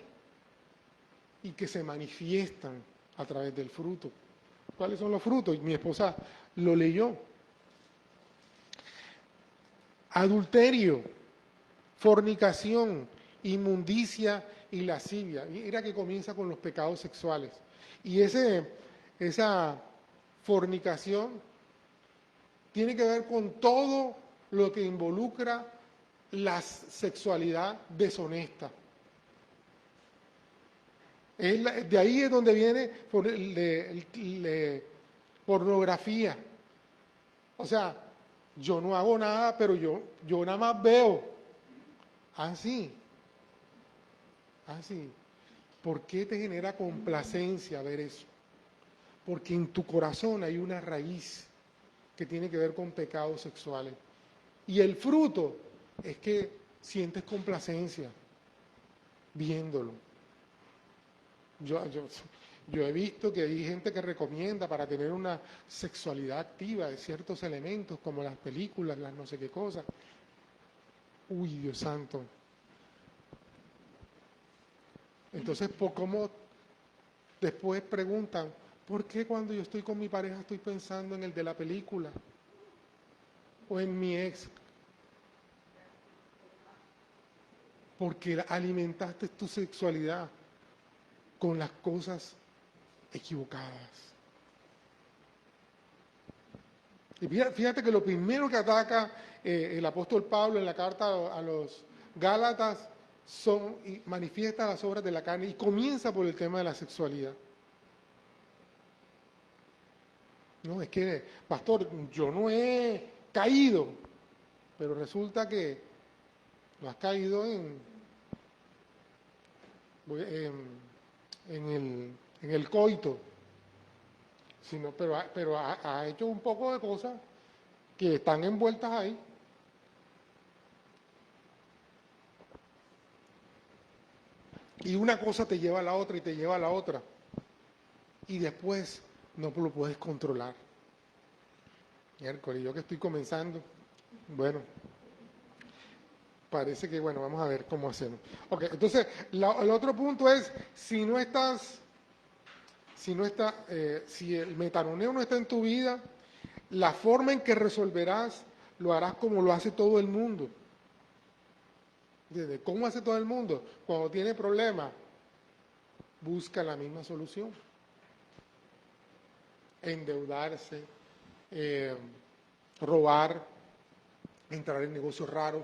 y que se manifiestan a través del fruto. ¿Cuáles son los frutos? Mi esposa lo leyó. Adulterio, fornicación, inmundicia y lascivia. Mira que comienza con los pecados sexuales. Y esa fornicación tiene que ver con todo lo que involucra la sexualidad deshonesta. De ahí es donde viene pornografía. O sea, yo no hago nada, pero yo nada más veo. Así. ¿Por qué te genera complacencia ver eso? Porque en tu corazón hay una raíz que tiene que ver con pecados sexuales. Y el fruto es que sientes complacencia viéndolo. Yo he visto que hay gente que recomienda para tener una sexualidad activa de ciertos elementos, como las películas, las no sé qué cosas. Uy, Dios santo. Entonces, ¿cómo después preguntan, ¿por qué cuando yo estoy con mi pareja estoy pensando en el de la película? O en mi ex. Porque alimentaste tu sexualidad con las cosas equivocadas. Y fíjate que lo primero que ataca el apóstol Pablo en la carta a los Gálatas son y manifiesta las obras de la carne y comienza por el tema de la sexualidad. No, es que, pastor, yo no he caído, pero resulta que no has caído en el coito, pero ha hecho un poco de cosas que están envueltas ahí. Y una cosa te lleva a la otra y te lleva a la otra. Y después no lo puedes controlar. Miércoles, yo que estoy comenzando, bueno, parece que, bueno, vamos a ver cómo hacemos. Ok, entonces, el otro punto es, si el metanoneo no está en tu vida, la forma en que resolverás, lo harás como lo hace todo el mundo. ¿Cómo hace todo el mundo? Cuando tiene problemas, busca la misma solución. Endeudarse, robar, entrar en negocios raros,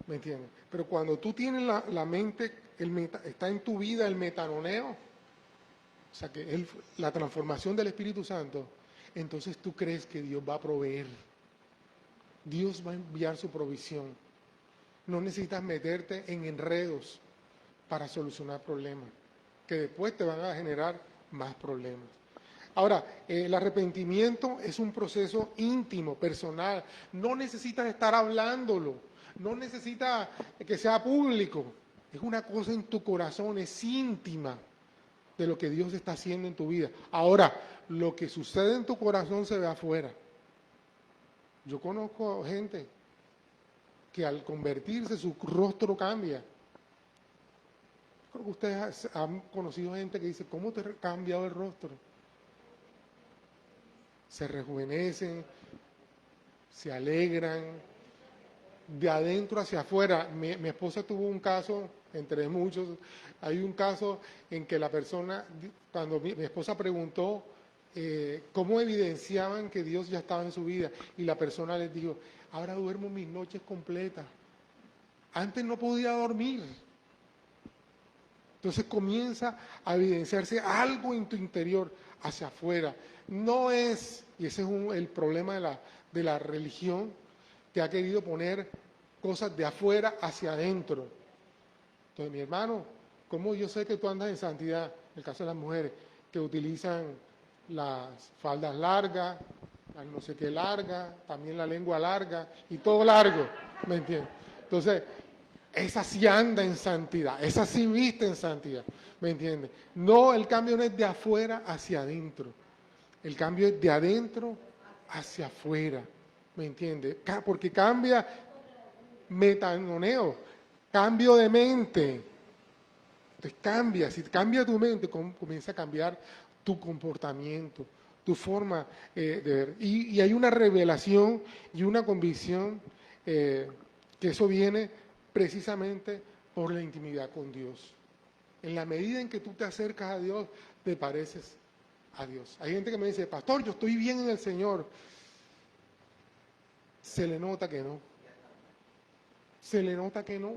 ¿me entiendes? Pero cuando tú tienes la mente, está en tu vida el metanoneo, o sea, que la transformación del Espíritu Santo, entonces tú crees que Dios va a proveer. Dios va a enviar su provisión. No necesitas meterte en enredos para solucionar problemas, que después te van a generar más problemas. Ahora, el arrepentimiento es un proceso íntimo, personal. No necesitas estar hablándolo, no necesitas que sea público. Es una cosa en tu corazón, es íntima de lo que Dios está haciendo en tu vida. Ahora, lo que sucede en tu corazón se ve afuera. Yo conozco gente que al convertirse su rostro cambia. Creo que ustedes han conocido gente que dice, ¿cómo te ha cambiado el rostro? Se rejuvenecen, se alegran, de adentro hacia afuera. Mi esposa tuvo un caso, entre muchos, hay un caso en que la persona, cuando mi esposa preguntó cómo evidenciaban que Dios ya estaba en su vida, y la persona les dijo, ahora duermo mis noches completas, antes no podía dormir. Entonces comienza a evidenciarse algo en tu interior hacia afuera. No es, y ese es el problema de la religión, que ha querido poner cosas de afuera hacia adentro. Entonces, mi hermano, ¿cómo yo sé que tú andas en santidad? En el caso de las mujeres, que utilizan las faldas largas, las no sé qué largas, también la lengua larga, y todo largo, ¿me entiendes? Entonces, esa sí anda en santidad, esa sí viste en santidad, ¿me entiendes? No, el cambio no es de afuera hacia adentro, el cambio es de adentro hacia afuera, ¿me entiendes? Porque cambia metanoneo, cambio de mente. Entonces cambia, si cambia tu mente, comienza a cambiar tu comportamiento, tu forma de ver. Y hay una revelación y una convicción que eso viene precisamente por la intimidad con Dios. En la medida en que tú te acercas a Dios, te pareces a Dios. Hay gente que me dice, pastor, yo estoy bien en el Señor. Se le nota que no. Se le nota que no.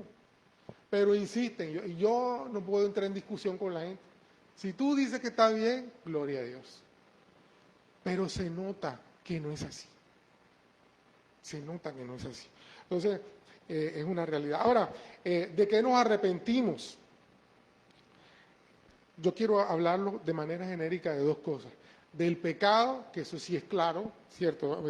Pero insisten, yo no puedo entrar en discusión con la gente. Si tú dices que está bien, gloria a Dios. Pero se nota que no es así. Se nota que no es así. Entonces, es una realidad. Ahora, ¿de qué nos arrepentimos? Yo quiero hablarlo de manera genérica de dos cosas. del pecado, que eso sí es claro, ¿cierto?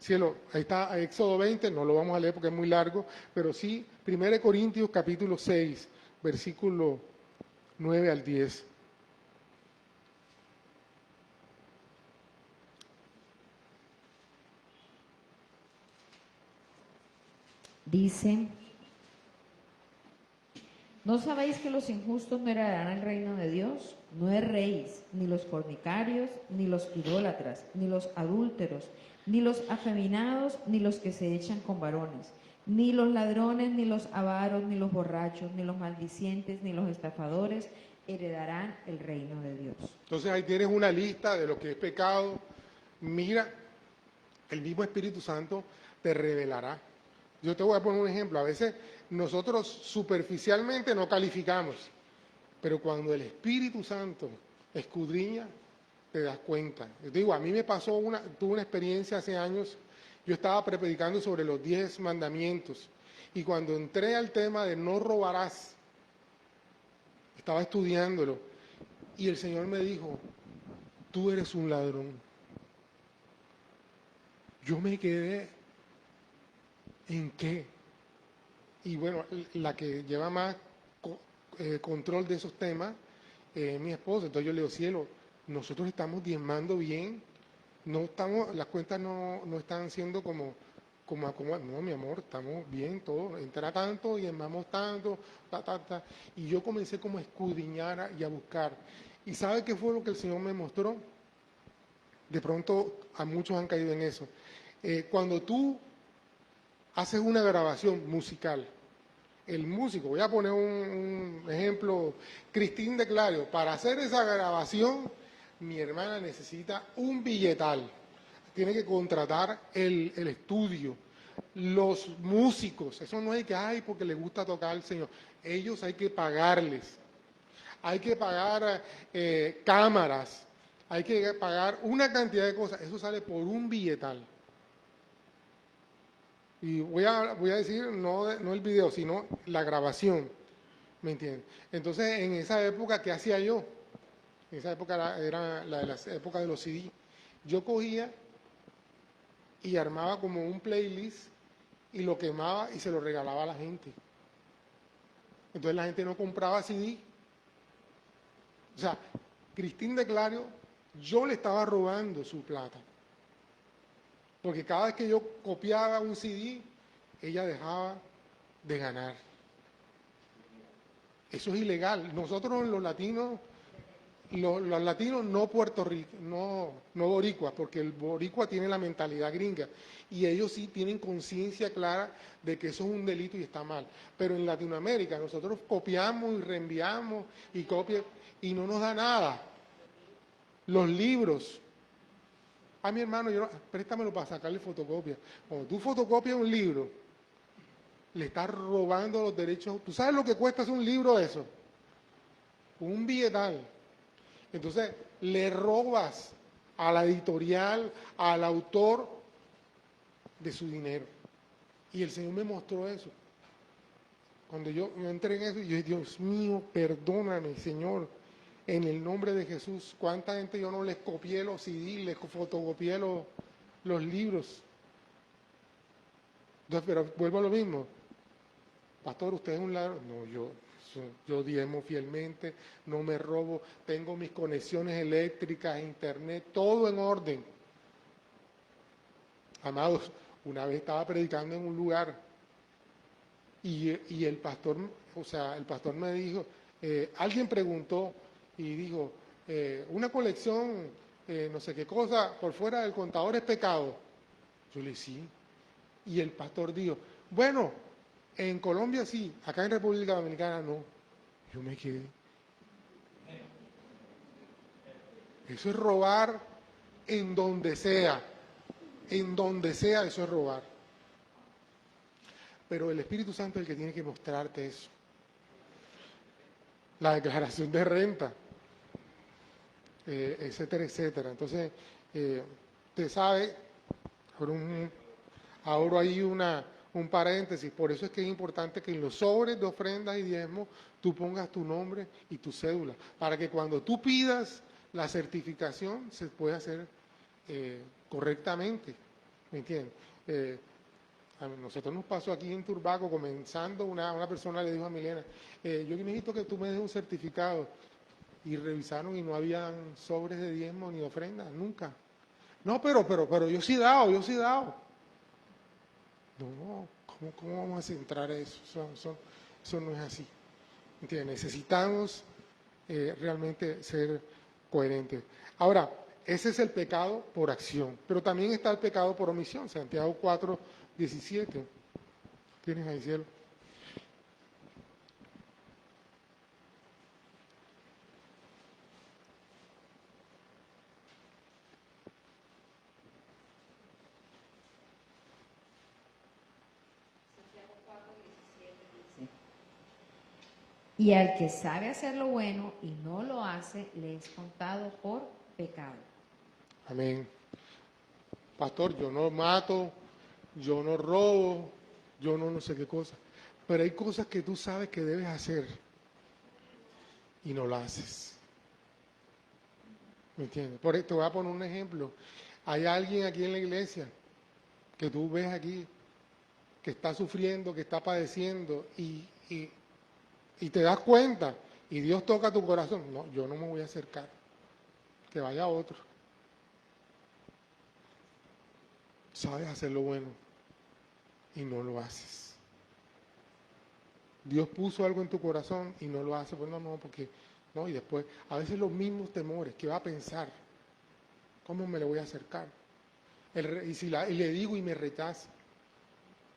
Cielo, ahí está Éxodo 20, no lo vamos a leer porque es muy largo, pero sí, 1 Corintios capítulo 6, versículo 9 al 10. Dice, ¿no sabéis que los injustos no heredarán el reino de Dios? No erréis, ni los fornicarios, ni los idólatras, ni los adúlteros, ni los afeminados, ni los que se echan con varones, ni los ladrones, ni los avaros, ni los borrachos, ni los maldicientes, ni los estafadores heredarán el reino de Dios. Entonces ahí tienes una lista de lo que es pecado. Mira, el mismo Espíritu Santo te revelará. Yo te voy a poner un ejemplo. A veces nosotros superficialmente no calificamos, pero cuando el Espíritu Santo escudriña, te das cuenta. Yo te digo, a mí me pasó tuve una experiencia hace años. Yo estaba predicando sobre los 10 mandamientos y cuando entré al tema de no robarás, estaba estudiándolo y el Señor me dijo, tú eres un ladrón. Yo me quedé, ¿en qué? Y bueno, la que lleva más control de esos temas es mi esposa. Entonces yo le digo, cielo, nosotros estamos diezmando bien, no estamos, las cuentas no están siendo como no, mi amor, estamos bien, todo, entra tanto, diezmamos tanto, y yo comencé como a escudriñar y a buscar. ¿Y sabe qué fue lo que el Señor me mostró? De pronto a muchos han caído en eso. Cuando tú haces una grabación musical, el músico, voy a poner un ejemplo, Cristín de Clario, para hacer esa grabación, mi hermana necesita un billetal, tiene que contratar el estudio, los músicos, eso no es que, ay, porque le gusta tocar al Señor, ellos hay que pagarles, hay que pagar cámaras, hay que pagar una cantidad de cosas, eso sale por un billetal. Y voy a decir, no el video, sino la grabación, ¿me entiendes? Entonces, en esa época, ¿qué hacía yo? En esa época era la de las épocas de los CD. Yo cogía y armaba como un playlist y lo quemaba y se lo regalaba a la gente. Entonces la gente no compraba CD. O sea, Cristín de Clario, yo le estaba robando su plata. Porque cada vez que yo copiaba un CD, ella dejaba de ganar. Eso es ilegal. Nosotros los latinos no Puerto Rico, no boricuas, porque el boricua tiene la mentalidad gringa y ellos sí tienen conciencia clara de que eso es un delito y está mal. Pero en Latinoamérica nosotros copiamos y reenviamos y no nos da nada. Los libros. A mi hermano, préstamelo para sacarle fotocopia. Cuando tú fotocopias un libro, le estás robando los derechos. ¿Tú sabes lo que cuesta hacer un libro eso? Un billetal. Entonces, le robas a la editorial, al autor, de su dinero. Y el Señor me mostró eso. Cuando yo entré en eso, yo dije, Dios mío, perdóname, Señor, en el nombre de Jesús. ¿Cuánta gente yo no les copié los CD, les fotocopié los libros? Entonces, pero vuelvo a lo mismo. Pastor, usted es un ladrón. No, yo diezmo fielmente, no me robo, tengo mis conexiones eléctricas, internet, todo en orden. Amados, una vez estaba predicando en un lugar y el pastor, el pastor me dijo, alguien preguntó y dijo, una colección, no sé qué cosa, por fuera del contador es pecado. Yo le dije, sí. Y el pastor dijo, bueno, en Colombia sí, acá en República Dominicana no. Yo me quedé. Eso es robar en donde sea. En donde sea eso es robar. Pero el Espíritu Santo es el que tiene que mostrarte eso. La declaración de renta, etcétera, etcétera. Entonces, usted sabe, abro ahí un paréntesis, por eso es que es importante que en los sobres de ofrendas y diezmos tú pongas tu nombre y tu cédula, para que cuando tú pidas la certificación se puede hacer correctamente, ¿me entiendes? A nosotros nos pasó aquí en Turbaco, comenzando, una persona le dijo a Milena, yo necesito que tú me des un certificado, y revisaron y no habían sobres de diezmo ni ofrendas, nunca. No, pero yo sí he dado, yo sí he dado. No, ¿cómo vamos a centrar eso? Eso no es así. ¿Entiendes? Necesitamos realmente ser coherentes. Ahora, ese es el pecado por acción, pero también está el pecado por omisión. Santiago 4:17. ¿Tienes ahí, cielo? Y al que sabe hacer lo bueno y no lo hace, le es contado por pecado. Amén. Pastor, yo no mato, yo no robo, yo no sé qué cosa. Pero hay cosas que tú sabes que debes hacer y no las haces. ¿Me entiendes? Te voy a poner un ejemplo. Hay alguien aquí en la iglesia que tú ves aquí que está sufriendo, que está padeciendo y te das cuenta y Dios toca tu corazón. No, yo no me voy a acercar. Que vaya otro. Sabes hacer lo bueno y no lo haces. Dios puso algo en tu corazón y no lo haces. Bueno, no, porque no, y después, a veces los mismos temores, ¿qué va a pensar? ¿Cómo me le voy a acercar? Y le digo y me rechaza.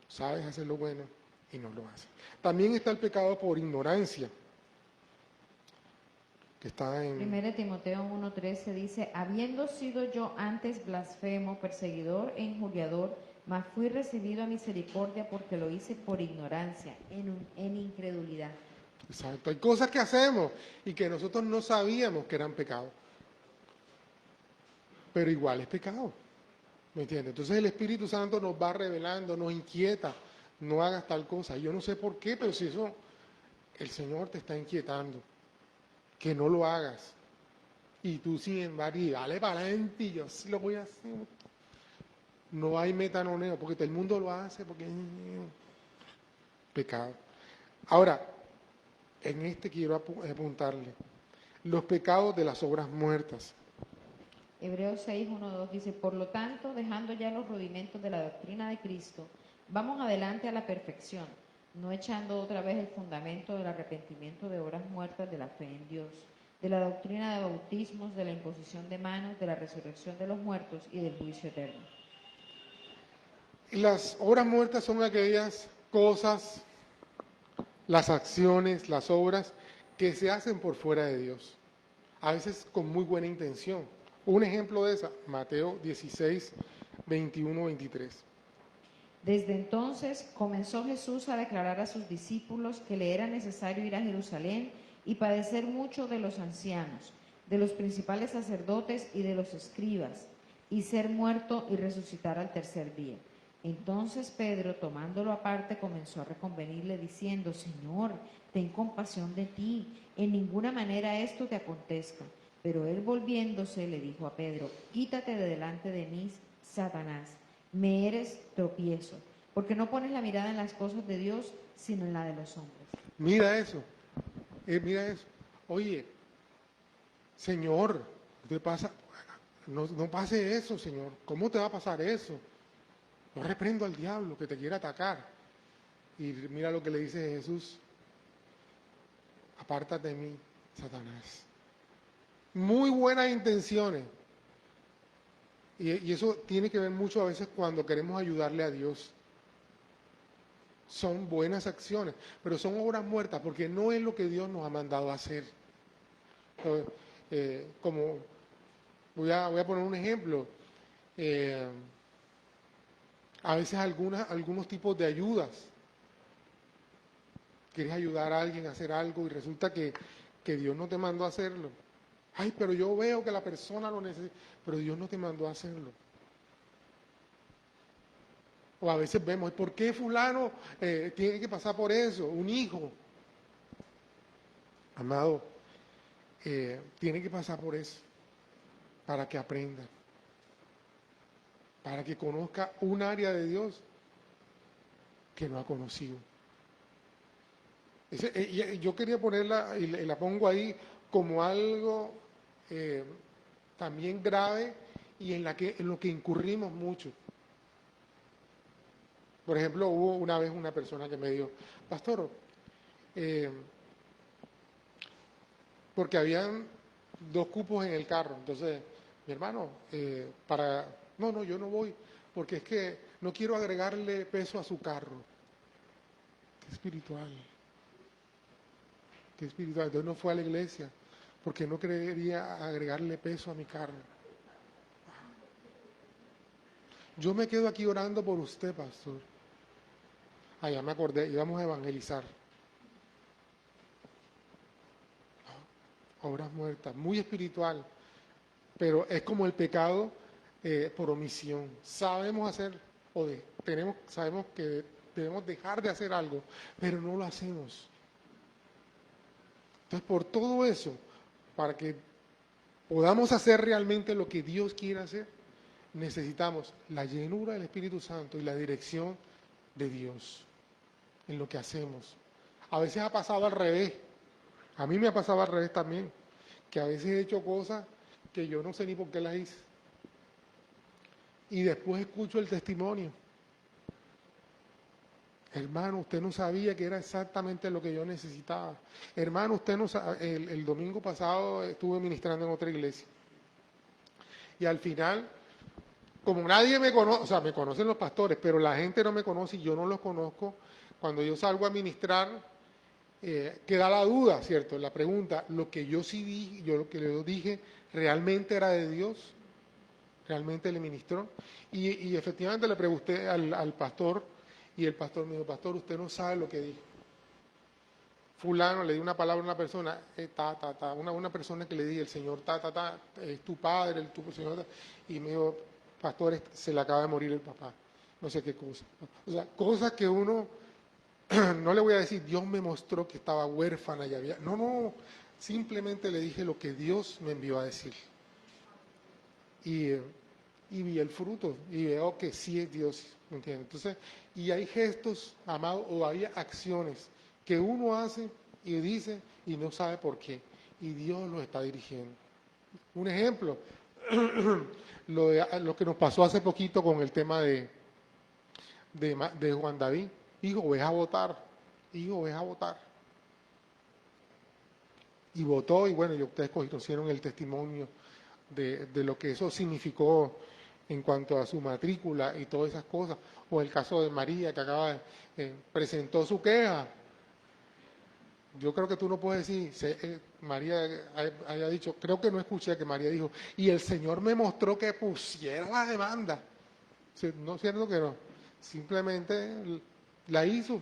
Sabes hacer lo bueno y no lo haces. También está el pecado por ignorancia, que está en... 1 Timoteo 1:13 dice, habiendo sido yo antes blasfemo, perseguidor e injuriador, mas fui recibido a misericordia porque lo hice por ignorancia, en incredulidad. Exacto. Hay cosas que hacemos y que nosotros no sabíamos que eran pecados. Pero igual es pecado. ¿Me entiendes? Entonces el Espíritu Santo nos va revelando, nos inquieta, no hagas tal cosa. Yo no sé por qué, pero si eso, el Señor te está inquietando, que no lo hagas. Y tú sin embargo, y dale para adelante, y yo sí lo voy a hacer. No hay metanoneo, porque todo el mundo lo hace, porque es pecado. Ahora, en este quiero apuntarle, los pecados de las obras muertas. Hebreos 6:1-2 dice, por lo tanto, dejando ya los rudimentos de la doctrina de Cristo, vamos adelante a la perfección, no echando otra vez el fundamento del arrepentimiento de obras muertas de la fe en Dios, de la doctrina de bautismos, de la imposición de manos, de la resurrección de los muertos y del juicio eterno. Las obras muertas son aquellas cosas, las acciones, las obras que se hacen por fuera de Dios, a veces con muy buena intención. Un ejemplo de esa, Mateo 16, 21, 23. Desde entonces comenzó Jesús a declarar a sus discípulos que le era necesario ir a Jerusalén y padecer mucho de los ancianos, de los principales sacerdotes y de los escribas, y ser muerto y resucitar al tercer día. Entonces Pedro, tomándolo aparte, comenzó a reconvenirle diciendo, Señor, ten compasión de ti, en ninguna manera esto te acontezca. Pero él volviéndose le dijo a Pedro, quítate de delante de mí, Satanás, me eres tropiezo, porque no pones la mirada en las cosas de Dios, sino en la de los hombres. Mira eso, mira eso. Oye, Señor, ¿qué te pasa? No pase eso, Señor. ¿Cómo te va a pasar eso? No reprendo al diablo que te quiere atacar. Y mira lo que le dice Jesús. Apártate de mí, Satanás. Muy buenas intenciones. Y eso tiene que ver mucho a veces cuando queremos ayudarle a Dios. Son buenas acciones, pero son obras muertas porque no es lo que Dios nos ha mandado a hacer. Como voy a poner un ejemplo. A veces algunos tipos de ayudas. Quieres ayudar a alguien a hacer algo y resulta que Dios no te mandó a hacerlo. Ay, pero yo veo que la persona lo necesita, pero Dios no te mandó a hacerlo. O a veces vemos, ¿por qué fulano tiene que pasar por eso? Un hijo, amado, tiene que pasar por eso. para que aprenda, para que conozca un área de Dios que no ha conocido. Yo quería ponerla, y la pongo ahí como algo también grave y en lo que incurrimos mucho. Por ejemplo, hubo una vez una persona que me dijo, pastor, porque habían 2 cupos en el carro, entonces, mi hermano, no, yo no voy, porque es que no quiero agregarle peso a su carro. Qué espiritual. Qué espiritual. Entonces no fue a la iglesia, porque no quería agregarle peso a mi carro. Yo me quedo aquí orando por usted, pastor. Ya me acordé, íbamos a evangelizar. Obras muertas, muy espiritual, pero es como el pecado por omisión. Sabemos que debemos dejar de hacer algo, pero no lo hacemos. Entonces, por todo eso, para que podamos hacer realmente lo que Dios quiere hacer, necesitamos la llenura del Espíritu Santo y la dirección de Dios en lo que hacemos. A veces ha pasado al revés. A mí me ha pasado al revés también, que a veces he hecho cosas que yo no sé ni por qué las hice. Y después escucho el testimonio. Hermano, usted no sabía que era exactamente lo que yo necesitaba. Hermano, usted no sabe, el domingo pasado estuve ministrando en otra iglesia. Y al final, como nadie me conoce, o sea, me conocen los pastores, pero la gente no me conoce y yo no los conozco, cuando yo salgo a ministrar, queda la duda, ¿cierto? La pregunta, lo que yo sí dije, yo lo que le dije, ¿realmente era de Dios? ¿Realmente le ministró? Y efectivamente le pregunté al pastor, y el pastor me dijo, pastor, usted no sabe lo que dijo. Fulano, le di una palabra a una persona, una persona que le dije, el Señor, es tu padre, tu Señor, y me dijo, pastor, se le acaba de morir el papá, no sé qué cosa. O sea, cosas que uno, no le voy a decir, Dios me mostró que estaba huérfana y había, no, simplemente le dije lo que Dios me envió a decir. Y vi el fruto, y veo que sí es Dios, ¿me entiendes? Entonces, y hay gestos, amados, o hay acciones que uno hace y dice y no sabe por qué, y Dios lo está dirigiendo. Un ejemplo, lo que nos pasó hace poquito con el tema de Juan David. Hijo, ves a votar. Hijo, ves a votar. Y votó, y bueno, y ustedes conocieron el testimonio de lo que eso significó en cuanto a su matrícula y todas esas cosas. O el caso de María, que acaba de presentó su queja. Yo creo que tú no puedes decir, María haya dicho, creo que no escuché que María dijo, y el Señor me mostró que pusiera la demanda. No es cierto que no, simplemente lo hizo.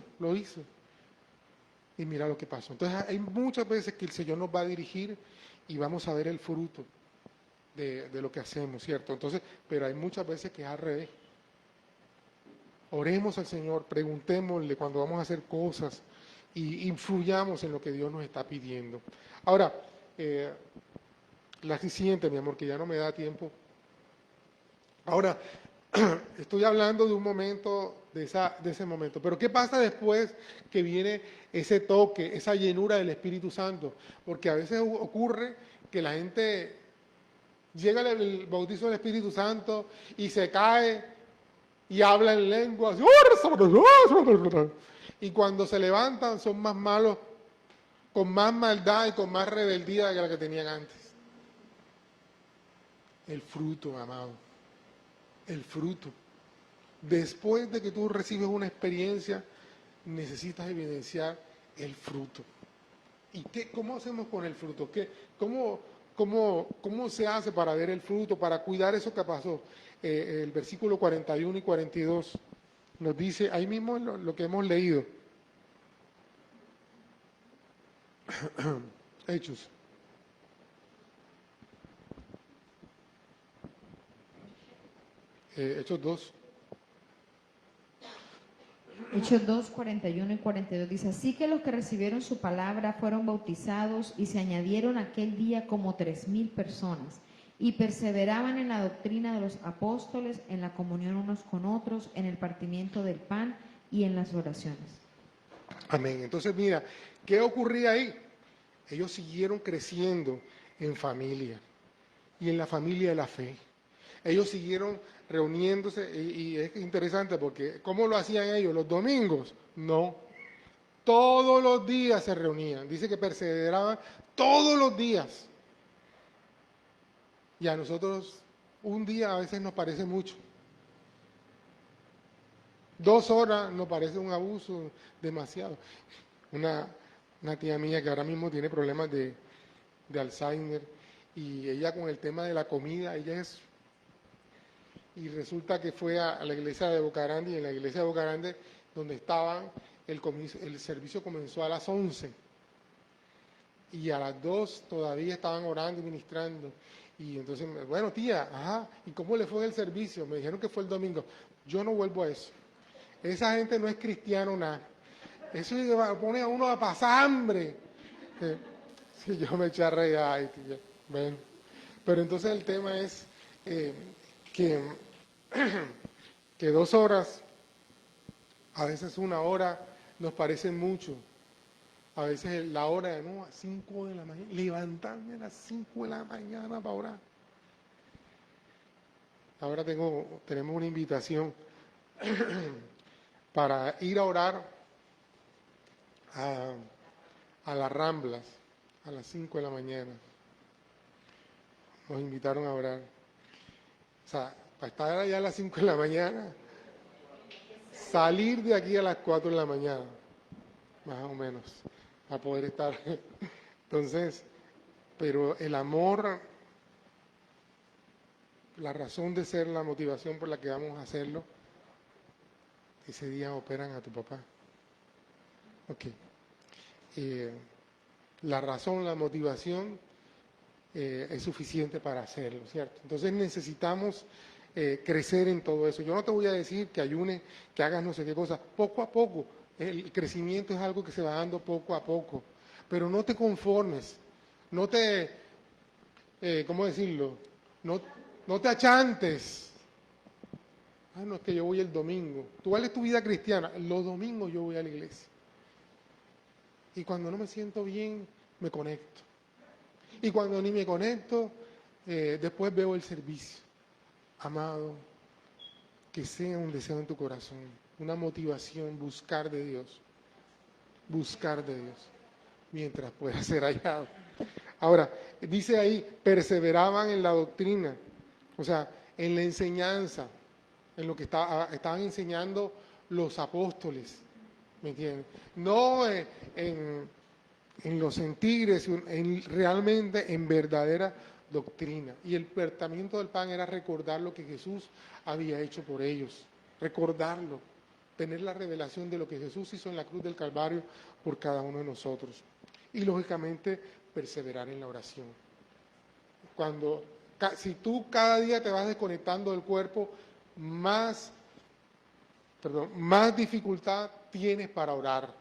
Y mira lo que pasó. Entonces hay muchas veces que el Señor nos va a dirigir y vamos a ver el fruto de lo que hacemos, ¿cierto? Entonces, pero hay muchas veces que es al revés. Oremos al Señor, preguntémosle cuando vamos a hacer cosas y influyamos en lo que Dios nos está pidiendo. Ahora, la siguiente, mi amor, que ya no me da tiempo. Ahora, estoy hablando de un momento, de ese momento. Pero ¿qué pasa después que viene ese toque, esa llenura del Espíritu Santo? Porque a veces ocurre que la gente llega el bautizo del Espíritu Santo y se cae y habla en lenguas. Y cuando se levantan son más malos, con más maldad y con más rebeldía que la que tenían antes. El fruto, amado. El fruto. Después de que tú recibes una experiencia, necesitas evidenciar el fruto. ¿Y cómo hacemos con el fruto? ¿Cómo se hace para ver el fruto, para cuidar eso que pasó? El versículo 41 y 42 nos dice, ahí mismo lo que hemos leído. Hechos. Hechos 2. Hechos 2, 41 y 42 dice, así que los que recibieron su palabra fueron bautizados y se añadieron aquel día como 3,000 personas. Y perseveraban en la doctrina de los apóstoles, en la comunión unos con otros, en el partimiento del pan y en las oraciones. Amén. Entonces, mira, ¿qué ocurría ahí? Ellos siguieron creciendo en familia y en la familia de la fe. Ellos siguieron reuniéndose y es interesante porque ¿cómo lo hacían ellos? ¿Los domingos? No. Todos los días se reunían. Dice que perseveraban todos los días. Y a nosotros un día a veces nos parece mucho. 2 horas nos parece un abuso demasiado. Una tía mía que ahora mismo tiene problemas de Alzheimer y ella con el tema de la comida, y resulta que fue a la iglesia de Boca Grande y en la iglesia de Boca Grande donde estaban, el servicio comenzó a las 11 y a las 2 todavía estaban orando y ministrando. Y entonces, bueno, tía, ajá, ¿y cómo le fue en el servicio? Me dijeron que fue el domingo. Yo no vuelvo a eso. Esa gente no es cristiano nada. Eso pone a uno a pasar hambre. Sí, yo me eché a reír, ay, tía. Bueno. Pero entonces el tema es que, que 2 horas, a veces 1 hora, nos parece mucho. A veces la hora de, no, a 5 de la mañana, levantarme a las 5 de la mañana para orar. Ahora tenemos una invitación para ir a orar a las Ramblas a las 5 de la mañana. Nos invitaron a orar. O sea, para estar allá a las 5 de la mañana, salir de aquí a las 4 de la mañana, más o menos, a poder estar. Entonces, pero el amor, la razón de ser, la motivación por la que vamos a hacerlo, ese día operan a tu papá. Ok. La razón, la motivación es suficiente para hacerlo, ¿cierto? Entonces necesitamos crecer en todo eso. Yo no te voy a decir que ayunes, que hagas no sé qué cosa, poco a poco. El crecimiento es algo que se va dando poco a poco, pero no te conformes, no te, ¿cómo decirlo? No te achantes. Ah, no, es que yo voy el domingo. ¿Tú cuál es tu vida cristiana? Los domingos yo voy a la iglesia. Y cuando no me siento bien, me conecto. Y cuando ni me conecto, después veo el servicio. Amado, que sea un deseo en tu corazón, una motivación, buscar de Dios, mientras pueda ser hallado. Ahora, dice ahí, perseveraban en la doctrina, o sea, en la enseñanza, en lo que estaban enseñando los apóstoles, ¿me entiendes? No en los sentires, realmente en verdadera doctrina. Y el partimiento del pan era recordar lo que Jesús había hecho por ellos, recordarlo, tener la revelación de lo que Jesús hizo en la cruz del Calvario por cada uno de nosotros. Y lógicamente perseverar en la oración. Si tú cada día te vas desconectando del cuerpo, más dificultad tienes para orar.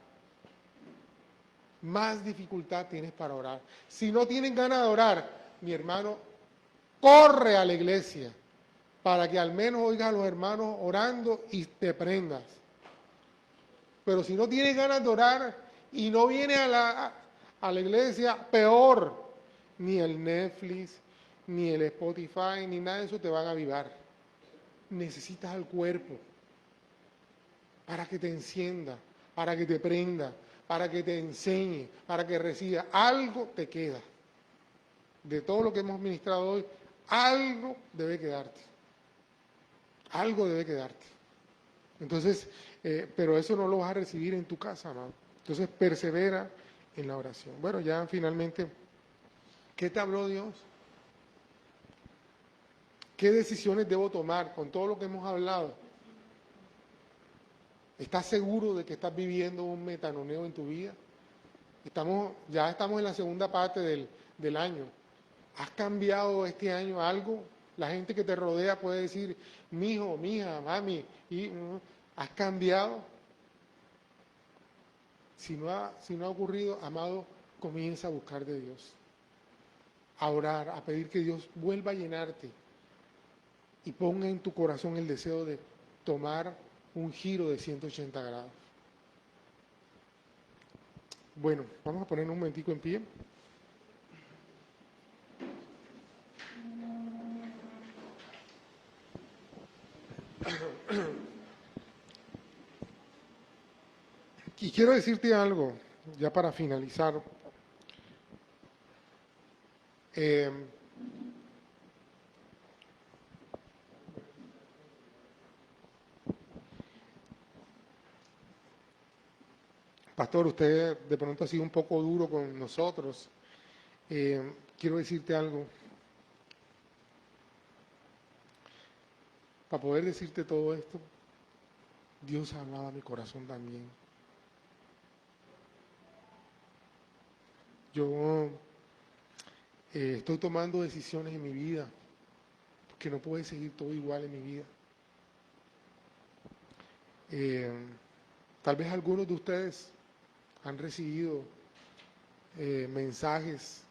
Más dificultad tienes para orar. Si no tienes ganas de orar, mi hermano, corre a la iglesia para que al menos oigas a los hermanos orando y te prendas. Pero si no tienes ganas de orar y no vienes a la iglesia, peor, ni el Netflix, ni el Spotify, ni nada de eso te van a avivar. Necesitas al cuerpo para que te encienda, para que te prenda, para que te enseñe, para que reciba. Algo te queda. De todo lo que hemos ministrado hoy, algo debe quedarte. Algo debe quedarte. Entonces, pero eso no lo vas a recibir en tu casa, ¿no? Entonces, persevera en la oración. Bueno, ya finalmente, ¿qué te habló Dios? ¿Qué decisiones debo tomar con todo lo que hemos hablado? ¿Estás seguro de que estás viviendo un metanoneo en tu vida? Ya estamos en la segunda parte del año. ¿Has cambiado este año algo? La gente que te rodea puede decir, mi hijo, mi hija, mami, ¿has cambiado? Si no ha ocurrido, amado, comienza a buscar de Dios. a orar, a pedir que Dios vuelva a llenarte y ponga en tu corazón el deseo de tomar un giro de 180 grados. Bueno, vamos a poner un momentico en pie. Y quiero decirte algo, ya para finalizar. Pastor, usted de pronto ha sido un poco duro con nosotros. Quiero decirte algo. Para poder decirte todo esto, Dios ha hablado a mi corazón también. Yo estoy tomando decisiones en mi vida, porque no puede seguir todo igual en mi vida. Tal vez algunos de ustedes han recibido mensajes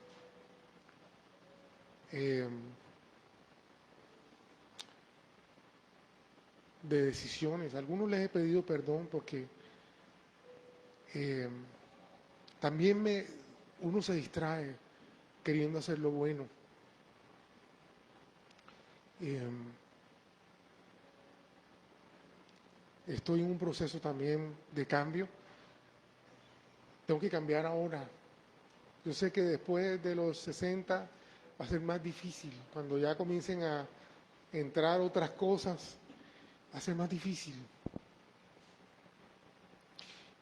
de decisiones. A algunos les he pedido perdón porque también uno se distrae queriendo hacer lo bueno. Estoy en un proceso también de cambio. Tengo que cambiar ahora. Yo sé que después de los 60 va a ser más difícil. Cuando ya comiencen a entrar otras cosas, va a ser más difícil.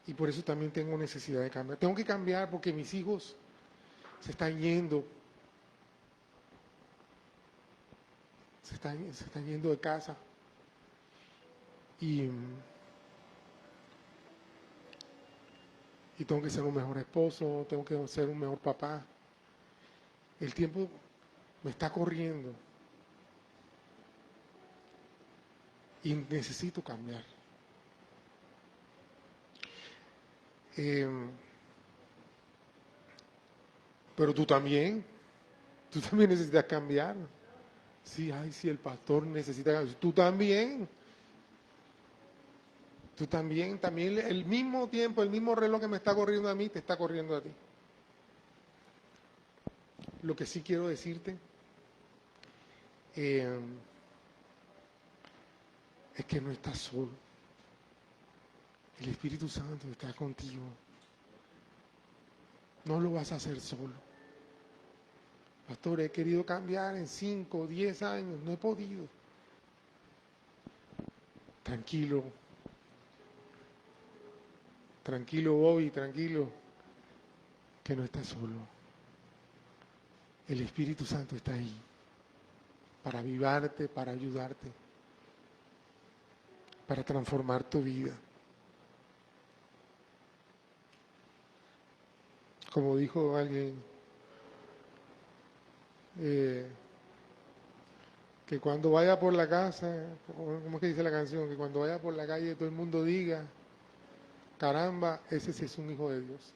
Y por eso también tengo necesidad de cambiar. Tengo que cambiar porque mis hijos se están yendo. Se están yendo de casa. Y tengo que ser un mejor esposo, tengo que ser un mejor papá. El tiempo me está corriendo. Y necesito cambiar. Pero tú también necesitas cambiar. Sí, ay, sí, el pastor necesita cambiar. Tú también el mismo tiempo, el mismo reloj que me está corriendo a mí, te está corriendo a ti. Lo que sí quiero decirte es que no estás solo. El Espíritu Santo está contigo. No lo vas a hacer solo. Pastor, he querido cambiar en 5 o 10 años, no he podido. Tranquilo. Tranquilo, Bobby, tranquilo. Que no estás solo. El Espíritu Santo está ahí. Para avivarte, para ayudarte. Para transformar tu vida. Como dijo alguien, que cuando vaya por la casa, ¿cómo es que dice la canción? Que cuando vaya por la calle todo el mundo diga, caramba, ese sí es un hijo de Dios.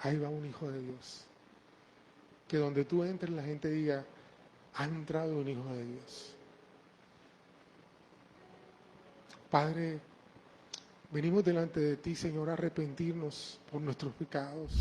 Ahí va un hijo de Dios. Que donde tú entres la gente diga, ha entrado un hijo de Dios. Padre, venimos delante de ti, Señor, a arrepentirnos por nuestros pecados.